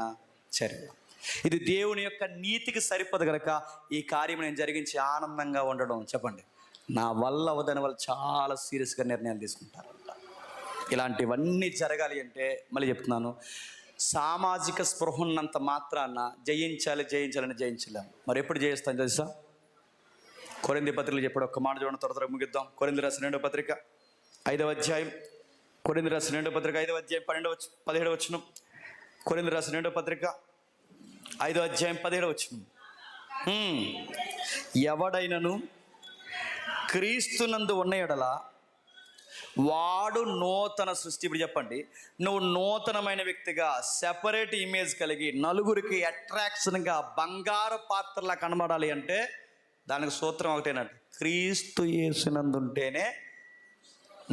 A: చర్య. ఇది దేవుని యొక్క నీతికి సరిపోదు కనుక ఈ కార్యం నేను జరిగించి ఆనందంగా ఉండడం. చెప్పండి, నా వల్ల అవదని వాళ్ళు చాలా సీరియస్గా నిర్ణయాలు తీసుకుంటారంట. ఇలాంటివన్నీ జరగాలి అంటే మళ్ళీ చెప్తున్నాను, సామాజిక స్పృహ ఉన్నంత మాత్రాన జయించాలని జయించలేము. మరి ఎప్పుడు జయిస్తాను తెలుసా? కొరింథీ పత్రికలు చెప్పాడు. ఒక్క మాట చూడండి, త్వర ముగిద్దాం. కొరింథీ రాసిన 2వ పత్రిక 5వ అధ్యాయం, కొరింథీ రాసిన 2వ పత్రిక 5వ అధ్యాయం 17వ వచనం. కొరింథీ రాసిన 2వ పత్రిక 5వ అధ్యాయం 17వ వచనం. ఎవడైనను క్రీస్తునందు ఉన్న ఎడల వాడు నూతన సృష్టి. ఇప్పుడు చెప్పండి, నువ్వు నూతనమైన వ్యక్తిగా, సెపరేట్ ఇమేజ్ కలిగి, నలుగురికి అట్రాక్షన్గా బంగారు పాత్రలా కనబడాలి అంటే దానికి సూత్రం ఒకటేనండి, క్రీస్తు యేసునందు ఉంటేనే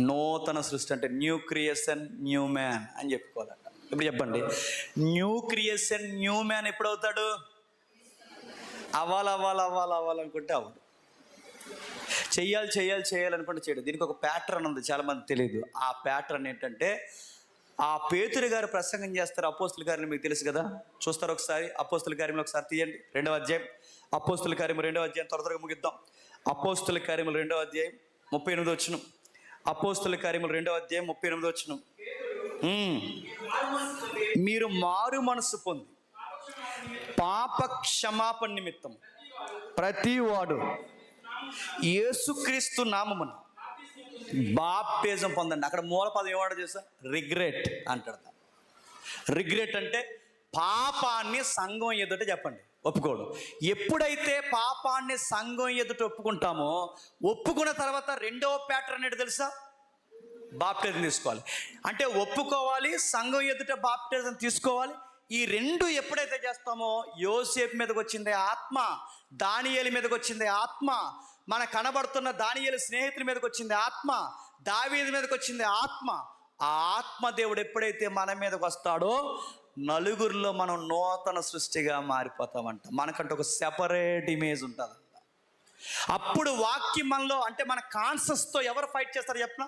A: నూతన సృష్టి. అంటే న్యూ క్రియేషన్, న్యూ మ్యాన్ అని చెప్పుకోవాలంట. ఇప్పుడు చెప్పండి, న్యూ క్రియేషన్, న్యూ మ్యాన్ ఎప్పుడు అవుతాడు? అవ్వాలనుకుంటే అవ్వడు. చేయాలనుకుంటే చేయడు. దీనికి ఒక ప్యాటర్న్ ఉంది, చాలామంది తెలియదు. ఆ ప్యాటర్న్ ఏంటంటే, ఆ పేతురు గారు ప్రసంగం చేస్తారు అపోస్తుల కార్యం, మీకు తెలుసు కదా, చూస్తారు ఒకసారి. అపోస్తుల కార్యంలో ఒకసారి తీయండి, 2వ అధ్యాయం. అపోస్తుల కార్యం 2వ అధ్యాయం, త్వరగా ముగిద్దాం. అపోస్తుల కార్యములు 2వ అధ్యాయం 38వ వచనం. అపోస్తుల కార్యములు 2వ అధ్యాయం 38వ వచనం. మీరు మారు మనసు పొంది పాప క్షమాపణ నిమిత్తం ప్రతివాడు యేసుక్రీస్తు నామమున బాప్టిజం పొందండి. అక్కడ మూల పదం ఏమాడో చేస్తా, రిగ్రెట్ అంటాడు. రిగ్రెట్ అంటే పాపాన్ని సంఘం ఎదుట చెప్పండి ఒప్పుకోడు. ఎప్పుడైతే పాపాన్ని సంఘం ఎదుట ఒప్పుకుంటామో, ఒప్పుకున్న తర్వాత 2వ ప్యాటర్న్ ఏంటి తెలుసా? బాప్టిజం తీసుకోవాలి. అంటే ఒప్పుకోవాలి, సంఘం ఎదుట బాప్టిజం తీసుకోవాలి. ఈ 2 ఎప్పుడైతే చేస్తామో, యోసేపు మీదకి వచ్చింది ఆత్మ, దానియేలు మీదకి వచ్చింది ఆత్మ, మన కనబడుతున్న దానియేలు స్నేహితుల మీదకి వచ్చింది ఆత్మ, దావీదు మీదకి వచ్చింది ఆత్మ. ఆ ఆత్మ దేవుడు ఎప్పుడైతే మన మీదకి వస్తాడో, నలుగురిలో మనం నూతన సృష్టిగా మారిపోతామంట. మనకంటే ఒక సెపరేట్ ఇమేజ్ ఉంటుందంట. అప్పుడు వాక్యం మనలో, అంటే మన కాన్షియస్తో ఎవరు ఫైట్ చేస్తారో చెప్పిన?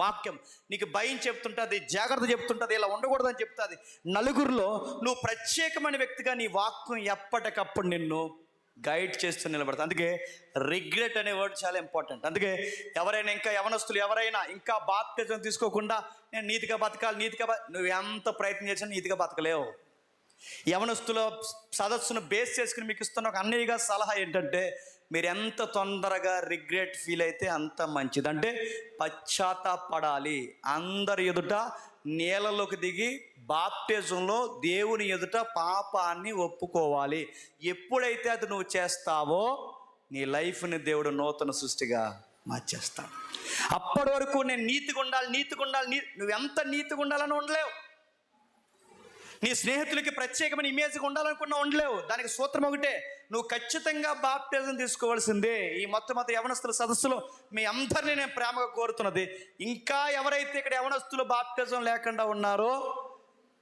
A: వాక్యం నీకు భయం చెప్తుంటుంది, జాగ్రత్త చెప్తుంటుంది, ఇలా ఉండకూడదని చెప్తుంది. నలుగురిలో నువ్వు ప్రత్యేకమైన వ్యక్తిగా నీ వాక్యం ఎప్పటికప్పుడు నిన్ను గైడ్ చేస్తూ నిలబడతా. అందుకే రిగ్రెట్ అనే వర్డ్ చాలా ఇంపార్టెంట్. అందుకే ఎవరైనా, ఇంకా యవనస్తులు ఎవరైనా ఇంకా బాప్టిజం తీసుకోకుండా నేను నీతిగా బతకాలి, నువ్వు ఎంత ప్రయత్నం చేసినా నీతిగా బతకలేవు. యవనస్తుల సదస్సును బేస్ చేసుకుని మీకు ఇస్తున్న ఒక అన్నయ్యగా సలహా ఏంటంటే, మీరు ఎంత తొందరగా రిగ్రెట్ ఫీల్ అయితే అంత మంచిది. అంటే పశ్చాత్తాపడాలి, అందరి ఎదుట నేలలోకి దిగి బాప్టిజంలో దేవుని ఎదుట పాపాన్ని ఒప్పుకోవాలి. ఎప్పుడైతే అది నువ్వు చేస్తావో, నీ లైఫ్ని దేవుడు నూతన సృష్టిగా మార్చేస్తాడు. అప్పటి వరకు నేను నీతిగా ఉండాలి, నువ్వెంత నీతిగా ఉండాలని ఉండలేవు. నీ స్నేహితులకి ప్రత్యేకమైన ఇమేజ్గా ఉండాలనుకున్నా ఉండలేవు. దానికి సూత్రం ఒకటే, నువ్వు ఖచ్చితంగా బాప్టిజం తీసుకోవాల్సిందే. ఈ మొత్తం యవనస్తుల సదస్సులో మీ అందరినీ నేను ప్రేమగా కోరుతున్నది, ఇంకా ఎవరైతే ఇక్కడ యవనస్తులు బాప్టిజం లేకుండా ఉన్నారో,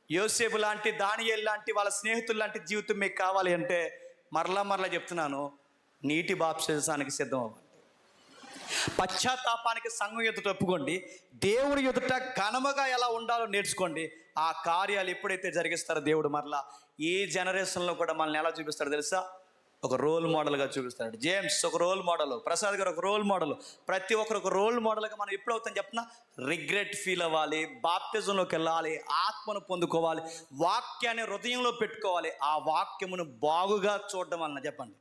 A: యోసేపు లాంటి, దానియేలు లాంటి, వాళ్ళ స్నేహితులు లాంటి జీవితం మీకు కావాలి అంటే, మరలా చెప్తున్నాను, నీటి బాప్టిజానికి సిద్ధం అవ్వండి. పశ్చాత్తాపానికి సంఘం ఎదుట ఒప్పుకోండి. దేవుడి ఎదుట ఘనముగా ఎలా ఉండాలో నేర్చుకోండి. ఆ కార్యాలు ఎప్పుడైతే జరిగిస్తారో దేవుడు మరలా ఈ జనరేషన్లో కూడా మనల్ని ఎలా చూపిస్తాడో తెలుసా? ఒక రోల్ మోడల్గా చూపిస్తాడు. జేమ్స్ ఒక రోల్ మోడల్, ప్రసాద్ గారు ఒక రోల్ మోడల్, ప్రతి ఒక్కరు ఒక రోల్ మోడల్గా మనం ఎప్పుడు అవుతాం చెప్పిన? రిగ్రెట్ ఫీల్ అవ్వాలి, బాప్టిజంలోకి వెళ్ళాలి, ఆత్మను పొందుకోవాలి, వాక్యాన్ని హృదయంలో పెట్టుకోవాలి. ఆ వాక్యమును బాగుగా చూడడం వలన చెప్పండి,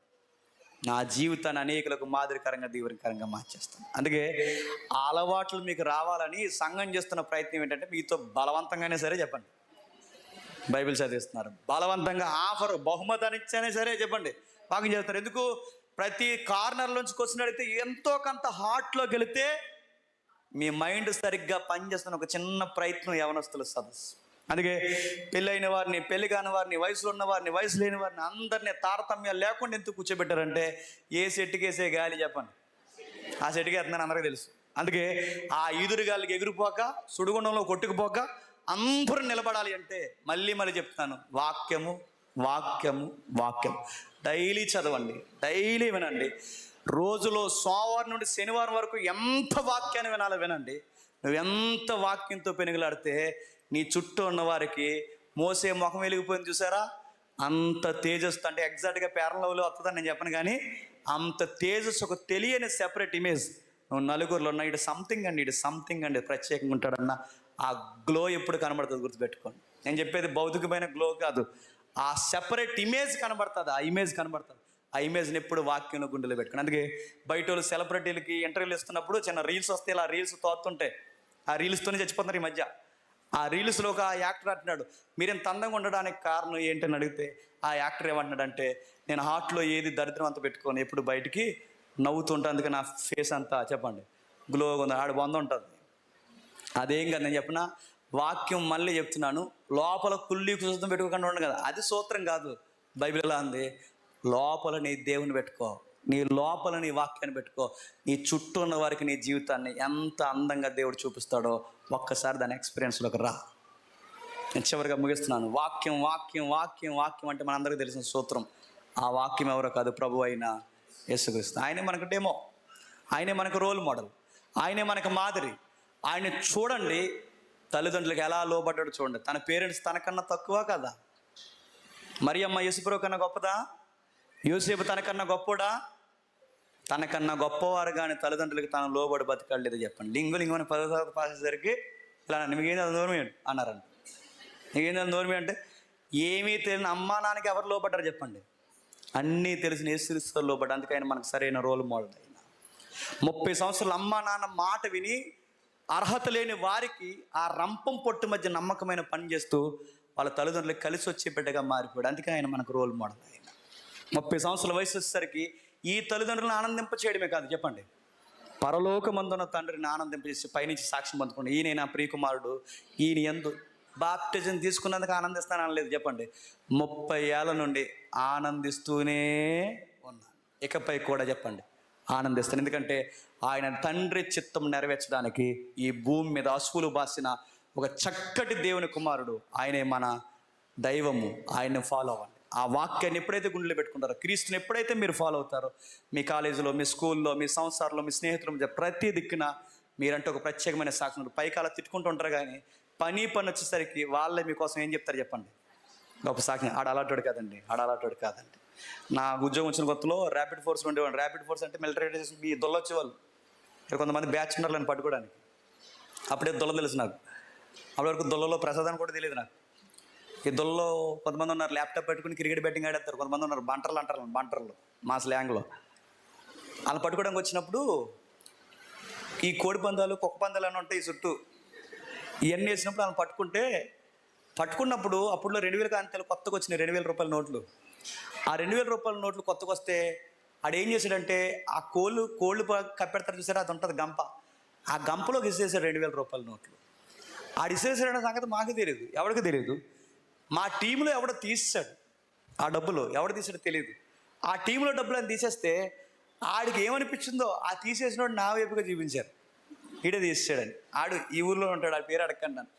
A: నా జీవితాన్ని అనేకులకు మాదిరికరంగా, దీవెనకరంగా మార్చేస్తాను. అందుకే ఆ అలవాట్లు మీకు రావాలని సంఘం చేస్తున్న ప్రయత్నం ఏంటంటే, మీతో బలవంతంగానే సరే చెప్పండి, బైబిల్ చదివిస్తున్నారు, బలవంతంగా ఆఫర్ బహుమతాన్ని ఇచ్చానే సరే చెప్పండి, వాక్యం చేస్తున్నారు. ఎందుకు? ప్రతి కార్నర్లోంచి క్వశ్చన్ అడిగితే ఎంతో కొంత హార్ట్లోకి వెళితే మీ మైండ్ సరిగ్గా పనిచేస్తున్న ఒక చిన్న ప్రయత్నం యవనస్తుల సదస్సు. అందుకే పెళ్ళైన వారిని, పెళ్లి కాని వారిని, వయసులో ఉన్న వారిని, వయసు లేని వారిని అందరినీ తారతమ్యాలు లేకుండా ఎందుకు కూర్చోబెట్టారంటే, ఏ సెట్టుకేసే గాలి చెప్పండి, ఆ సెట్టుకి వేస్తున్నాను అందరికీ తెలుసు. అందుకే ఆ ఈదురు గాలికి ఎగిరిపోక, సుడిగుండంలో కొట్టుకుపోక అందరూ నిలబడాలి అంటే మళ్ళీ చెప్తాను, వాక్యము డైలీ చదవండి, డైలీ వినండి. రోజులో సోమవారం నుండి శనివారం వరకు ఎంత వాక్యాన్ని వినాలో వినండి. నువ్వు ఎంత వాక్యంతో పెనుగులాడితే నీ చుట్టూ ఉన్న వారికి, మోసే ముఖం వెలిగిపోయింది చూసారా, అంత తేజస్సు అంటే ఎగ్జాక్ట్గా పేరంలో వస్తుందని నేను చెప్పను, కానీ అంత తేజస్సు, ఒక తెలియని సెపరేట్ ఇమేజ్. నువ్వు నలుగురిలో ఉన్న ఇటు సంథింగ్ అండి ప్రత్యేకంగా ఉంటాడన్న ఆ గ్లో ఎప్పుడు కనబడుతుంది గుర్తుపెట్టుకోండి. నేను చెప్పేది భౌతికమైన గ్లో కాదు, ఆ సెపరేట్ ఇమేజ్ కనబడుతుంది. ఆ ఇమేజ్ని ఎప్పుడు వాక్యంలో గుండెలో పెట్టుకోండి. అందుకే బయట వాళ్ళు సెలబ్రిటీలకి ఇంటర్వ్యూలు ఇస్తున్నప్పుడు చిన్న రీల్స్ వస్తే ఇలా రీల్స్ తోస్తుంటాయి, ఆ రీల్స్తోనే చచ్చిపోతున్నారు ఈ మధ్య. ఆ రీల్స్లో ఒక యాక్టర్ అంటున్నాడు, మీరు ఇంత అందంగా ఉండడానికి కారణం ఏంటని అడిగితే ఆ యాక్టర్ ఏమంటున్నాడంటే, నేను హార్ట్లో ఏది దరిద్రం అంత పెట్టుకొని ఎప్పుడు బయటికి నవ్వుతుంటా, అందుకే నా ఫేస్ అంతా చెప్పండి గ్లోగా ఉంది, ఆడ బంధం ఉంటుంది. అదేం కాదు, నేను చెప్పిన వాక్యం మళ్ళీ చెప్తున్నాను, లోపల కుళ్ళి కుశుద్ధం పెట్టుకోకుండా ఉండదు కదా, అది సూత్రం కాదు. బైబిల్ ఎలా ఉంది, లోపల నీ దేవుని పెట్టుకో, నీ లోపల నీ వాక్యాన్ని పెట్టుకో, నీ చుట్టూ ఉన్న వారికి నీ జీవితాన్ని ఎంత అందంగా దేవుడు చూపిస్తాడో ఒక్కసారి దాని ఎక్స్పీరియన్స్లోకి రా. నేను చివరిగా ముగిస్తున్నాను. వాక్యం అంటే మనందరికీ తెలిసిన సూత్రం. ఆ వాక్యం ఎవరో కాదు, ప్రభు అయిన యేసుక్రీస్తు. ఆయనే మనకు డెమో, ఆయనే మనకు రోల్ మోడల్, ఆయనే మనకు మాదిరి. ఆయన చూడండి, తల్లిదండ్రులకు ఎలా లోబడ్డాడు చూడండి. తన పేరెంట్స్ తనకన్నా తక్కువ కదా? మరియమ్మ యేసుప్రభు కన్నా గొప్పదా? యోసేపు తనకన్నా గొప్పడా? తనకన్నా గొప్పవారు కానీ తల్లిదండ్రులకి తను లోబడి బతకలేదు. చెప్పండి, లింగుని 10వ తరగతి పాస్ అయ్యేసరికి ఇలా మీకేం నోర్మి అన్నారంట. మీకేం నోర్మి అంటే ఏమీ తెలియని అమ్మా నాన్నకి ఎవరు లోబడ్డారు చెప్పండి? అన్నీ తెలిసిన యేసుక్రీస్తు లోబడ్డ. అందుకే ఆయన మనకు సరైన రోల్ మోడల్. అయిన 30 సంవత్సరాలు అమ్మా నాన్న మాట విని అర్హత లేని వారికి ఆ రంపం పొట్టు మధ్య నమ్మకమైన పని చేస్తూ వాళ్ళ తల్లిదండ్రులకు కలిసి వచ్చే బిడ్డగా మారిపోయాడు. అందుకే ఆయన మనకు రోల్ మోడల్. ఆయన 30 సంవత్సరాల వయసు వచ్చేసరికి ఈ తల్లిదండ్రులను ఆనందింప చేయడమే కాదు చెప్పండి, పరలోకమందున్న తండ్రిని ఆనందింపజేసి పైనుంచి సాక్ష్యం పొందుకోండి, ఈయన నా ప్రియకుమారుడు, ఈయన యందు బాప్టిజం తీసుకున్నందుకు ఆనందిస్తాను అనలేదు చెప్పండి. 30 ఏళ్ళ నుండి ఆనందిస్తూనే ఉన్నాను, ఇకపై కూడా చెప్పండి ఆనందిస్తాను. ఎందుకంటే ఆయన తండ్రి చిత్తం నెరవేర్చడానికి ఈ భూమి మీద అసువులు బాసిన ఒక చక్కటి దేవుని కుమారుడు. ఆయనే మన దైవము. ఆయన్ని ఫాలో అవ్వండి. ఆ వాక్యాన్ని ఎప్పుడైతే గుండెలో పెట్టుకుంటారో, క్రీస్తుని ఎప్పుడైతే మీరు ఫాలో అవుతారో, మీ కాలేజీలో, మీ స్కూల్లో, మీ సంసారంలో, మీ స్నేహితుల మధ్య ప్రతి దిక్కున మీరంటే ఒక ప్రత్యేకమైన సాక్షి. పైకాల తిట్టుకుంటూ ఉంటారు, కానీ పని వచ్చేసరికి వాళ్ళే మీకోసం ఏం చెప్తారు చెప్పండి? గొప్ప సాక్షి. ఆడ అలాంటి కాదండి. నా ఉద్యోగం వచ్చిన కొత్తలో ర్యాపిడ్ ఫోర్స్ ఉండేవాడు. ర్యాపిడ్ ఫోర్స్ అంటే మిలిటరీ మీ దొల్ల వచ్చేవాళ్ళు. కొంతమంది బ్యాచులర్లను పట్టుకోవడానికి. అప్పుడే దొల్ల తెలుసు నాకు. అప్పటి వరకు దొల్లలో ప్రసాదాన్ని కూడా తెలియదు నాకు. ఈ దొల్లలో కొంతమంది ఉన్నారు ల్యాప్టాప్ పెట్టుకుని క్రికెట్ బెట్టింగ్ ఆడేస్తారు. కొంతమంది ఉన్నారు బంటర్లు మా స్లాంగ్లో. వాళ్ళు పట్టుకోవడానికి వచ్చినప్పుడు ఈ కోడి పందాలు, కుక్క పందాలు అని ఉంటాయి చుట్టూ. ఇవన్నీ వేసినప్పుడు వాళ్ళని పట్టుకున్నప్పుడు అప్పుడులో 2000 కాంతాలు కొత్తగా వచ్చినాయి, 2000 రూపాయల నోట్లు. ఆ 2000 రూపాయల నోట్లు కొత్తగా వస్తే ఆడు ఏం చేశాడంటే, ఆ కోళ్ళు కప్పెడతారు చూసారా, అది ఉంటుంది గంప, ఆ గంపలోకి ఇసేసాడు 2000 రూపాయల నోట్లు. ఆడు ఇసేసాడనే సంగతి మాకు తెలియదు, ఎవరికి తెలియదు. మా టీంలో ఎవడో తీసాడు ఆ డబ్బులు, ఎవడు తీసాడో తెలియదు. ఆ టీంలో డబ్బులు అని తీసేస్తే ఆడికి ఏమనిపించిందో ఆ తీసేసినోడు నా వైపుగా చూపించారు, ఈడే తీసాడని. ఆడు ఈ ఊర్లో ఉంటాడు, ఆ పేరు అడగండి నన్ను.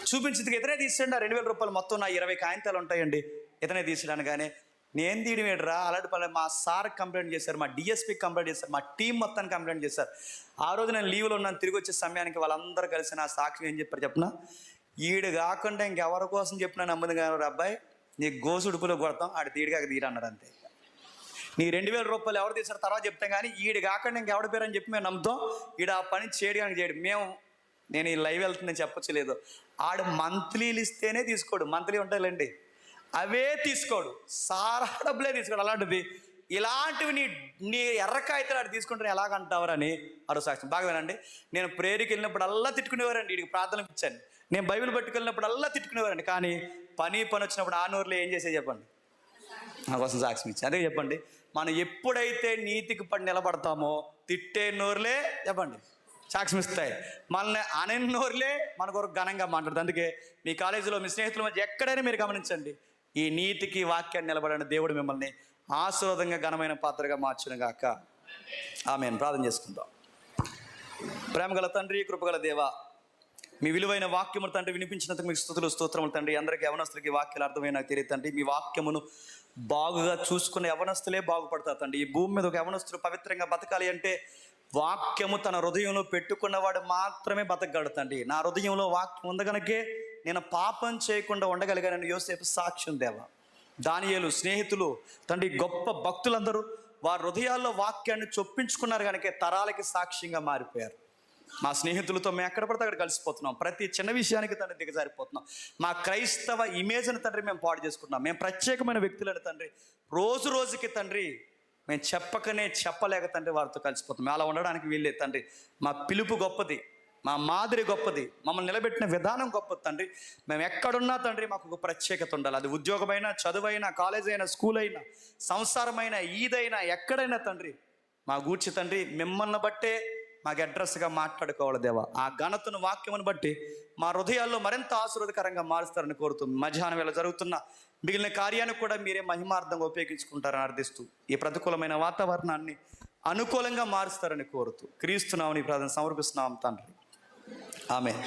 A: చూపించేందుకు ఇతనే తీసాడు. ఆ 2000 రూపాయలు మొత్తం నా 20 కాగితాలు ఉంటాయండి, ఇతనే తీసాడు. కానీ నేను తీయడం ఏంట్రా, అలాంటి పని మా సార్ కంప్లైంట్ చేశారు, మా డిఎస్పీకి కంప్లైంట్ చేశారు, మా టీం మొత్తాన్ని కంప్లైంట్ చేశారు. ఆ రోజు నేను లీవ్లో ఉన్నాను. తిరిగి వచ్చే సమయానికి వాళ్ళందరూ కలిసి నా సాక్షి ఏం చెప్పారు చెప్పిన, ఈడు కాకుండా ఇంకెవరి కోసం చెప్పినా నమ్మదు కానీ అబ్బాయి నీ గోసుడుపులో కొడతాం, ఆడు తీడిగా తీరన్నాడు అంతే. నీ 2000 రూపాయలు ఎవరు తీసారు తర్వాత చెప్తాం, కానీ ఈడు కాకుండా ఇంకెవడి పేరు అని చెప్పి మేము నమ్ముతాం. ఈడు ఆ పని చేయడు. నేను ఈ లైవ్ వెళ్తుందని చెప్పచ్చు లేదు. ఆడు మంత్లీలు ఇస్తేనే తీసుకోడు, మంత్లీ ఉంటాయిలేండి అవే తీసుకోడు, సారా డబ్బులే తీసుకోడు. అలాంటిది ఇలాంటివి నీ ఎర్రకాయతలు ఆడు తీసుకుంటే ఎలాగంటావరని అరో సాక్ష్యం. బాగా వినండి. నేను ప్రేయర్కి వెళ్ళినప్పుడు అల్లా తిట్టుకునేవారండి, వీడికి ప్రార్థనలు ఇచ్చాను. నేను బైబిల్ పట్టుకెళ్ళినప్పుడు అల్లా తిట్టుకునేవారండి. కానీ పని వచ్చినప్పుడు ఆ నోరులో ఏం చేసే చెప్పండి, నా కోసం సాక్ష్యం ఇచ్చి. అదే చెప్పండి, మనం ఎప్పుడైతే నీతికి పడి నిలబడతామో తిట్టే నోరులే చెప్పండి సాక్ష్యం ఇస్తాయి. మనల్ని అనే నోరులే మన కొరకు ఘనంగా మాట్లాడుతుంది. అందుకే మీ కాలేజీలో, మీ స్నేహితుల మధ్య ఎక్కడైనా మీరు గమనించండి, ఈ నీతికి వాక్యాన్ని నిలబడిన దేవుడు మిమ్మల్ని ఆశీర్వాదంగా ఘనమైన పాత్రగా మార్చునుగాక. ఆమేన్. ప్రార్థన చేసుకుందాం. ప్రేమగల తండ్రి, కృపగల దేవా, మీ విలువైన వాక్యములు తండ్రి వినిపించినందుకు మీకు స్తుతులు, స్తోత్రములు తండ్రి. అందరికీ యవనస్తులకి వాక్యాలు అర్థమైన నాకు తెలియదు తండ్రి. మీ వాక్యమును బాగుగా చూసుకున్న యవనస్తులే బాగుపడతారు తండ్రి. ఈ భూమి మీద ఒక యవనస్తులు పవిత్రంగా బతకాలి అంటే వాక్యము తన హృదయంలో పెట్టుకున్నవాడు మాత్రమే బతకగలడు తండ్రి. నా హృదయంలో వాక్యం ఉంది కనుకే నేను పాపం చేయకుండా ఉండగలిగానని యోసేపు సాక్ష్యం దేవా. దానియేలు స్నేహితులు తండ్రి గొప్ప భక్తులందరూ వారి హృదయాల్లో వాక్యాన్ని చొప్పించుకున్నారు కనుక తరాలకి సాక్ష్యంగా మారిపోయారు. మా స్నేహితులతో మేము ఎక్కడ పడితే అక్కడ కలిసిపోతున్నాం, ప్రతి చిన్న విషయానికి తండ్రి దిగజారిపోతున్నాం. మా క్రైస్తవ ఇమేజ్ని తండ్రి మేము పాడు చేసుకుంటున్నాం. మేము ప్రత్యేకమైన వ్యక్తులని తండ్రి రోజు రోజుకి తండ్రి మేము చెప్పలేక తండ్రి వారితో కలిసిపోతున్నాం. అలా ఉండడానికి వీళ్ళే తండ్రి. మా పిలుపు గొప్పది, మా మాదిరి గొప్పది, మమ్మల్ని నిలబెట్టిన విధానం గొప్పది తండ్రి. మేము ఎక్కడున్నా తండ్రి మాకు ఒక ప్రత్యేకత ఉండాలి. అది ఉద్యోగమైనా, చదువైనా, కాలేజ్ అయినా, స్కూల్ అయినా, సంసారమైనా, ఈదైనా, ఎక్కడైనా తండ్రి మా గూర్చి తండ్రి మిమ్మల్ని బట్టే మాకు అడ్రస్గా మాట్లాడుకోవాలి దేవా. ఆ ఘనతను వాక్యమును బట్టి మా హృదయాల్లో మరింత ఆశీర్వాదకరంగా మారుస్తారని కోరుతూ మధ్యాహ్నం వేళ జరుగుతున్న మిగిలిన కార్యాన్ని కూడా మీరే మహిమార్థంగా ఉపయోగించుకుంటారని అర్థిస్తూ ఈ ప్రతికూలమైన వాతావరణాన్ని అనుకూలంగా మారుస్తారని కోరుతూ క్రీస్తునామని ప్రార్థన సమర్పిస్తున్నాం తండ్రి. ఆమేన్.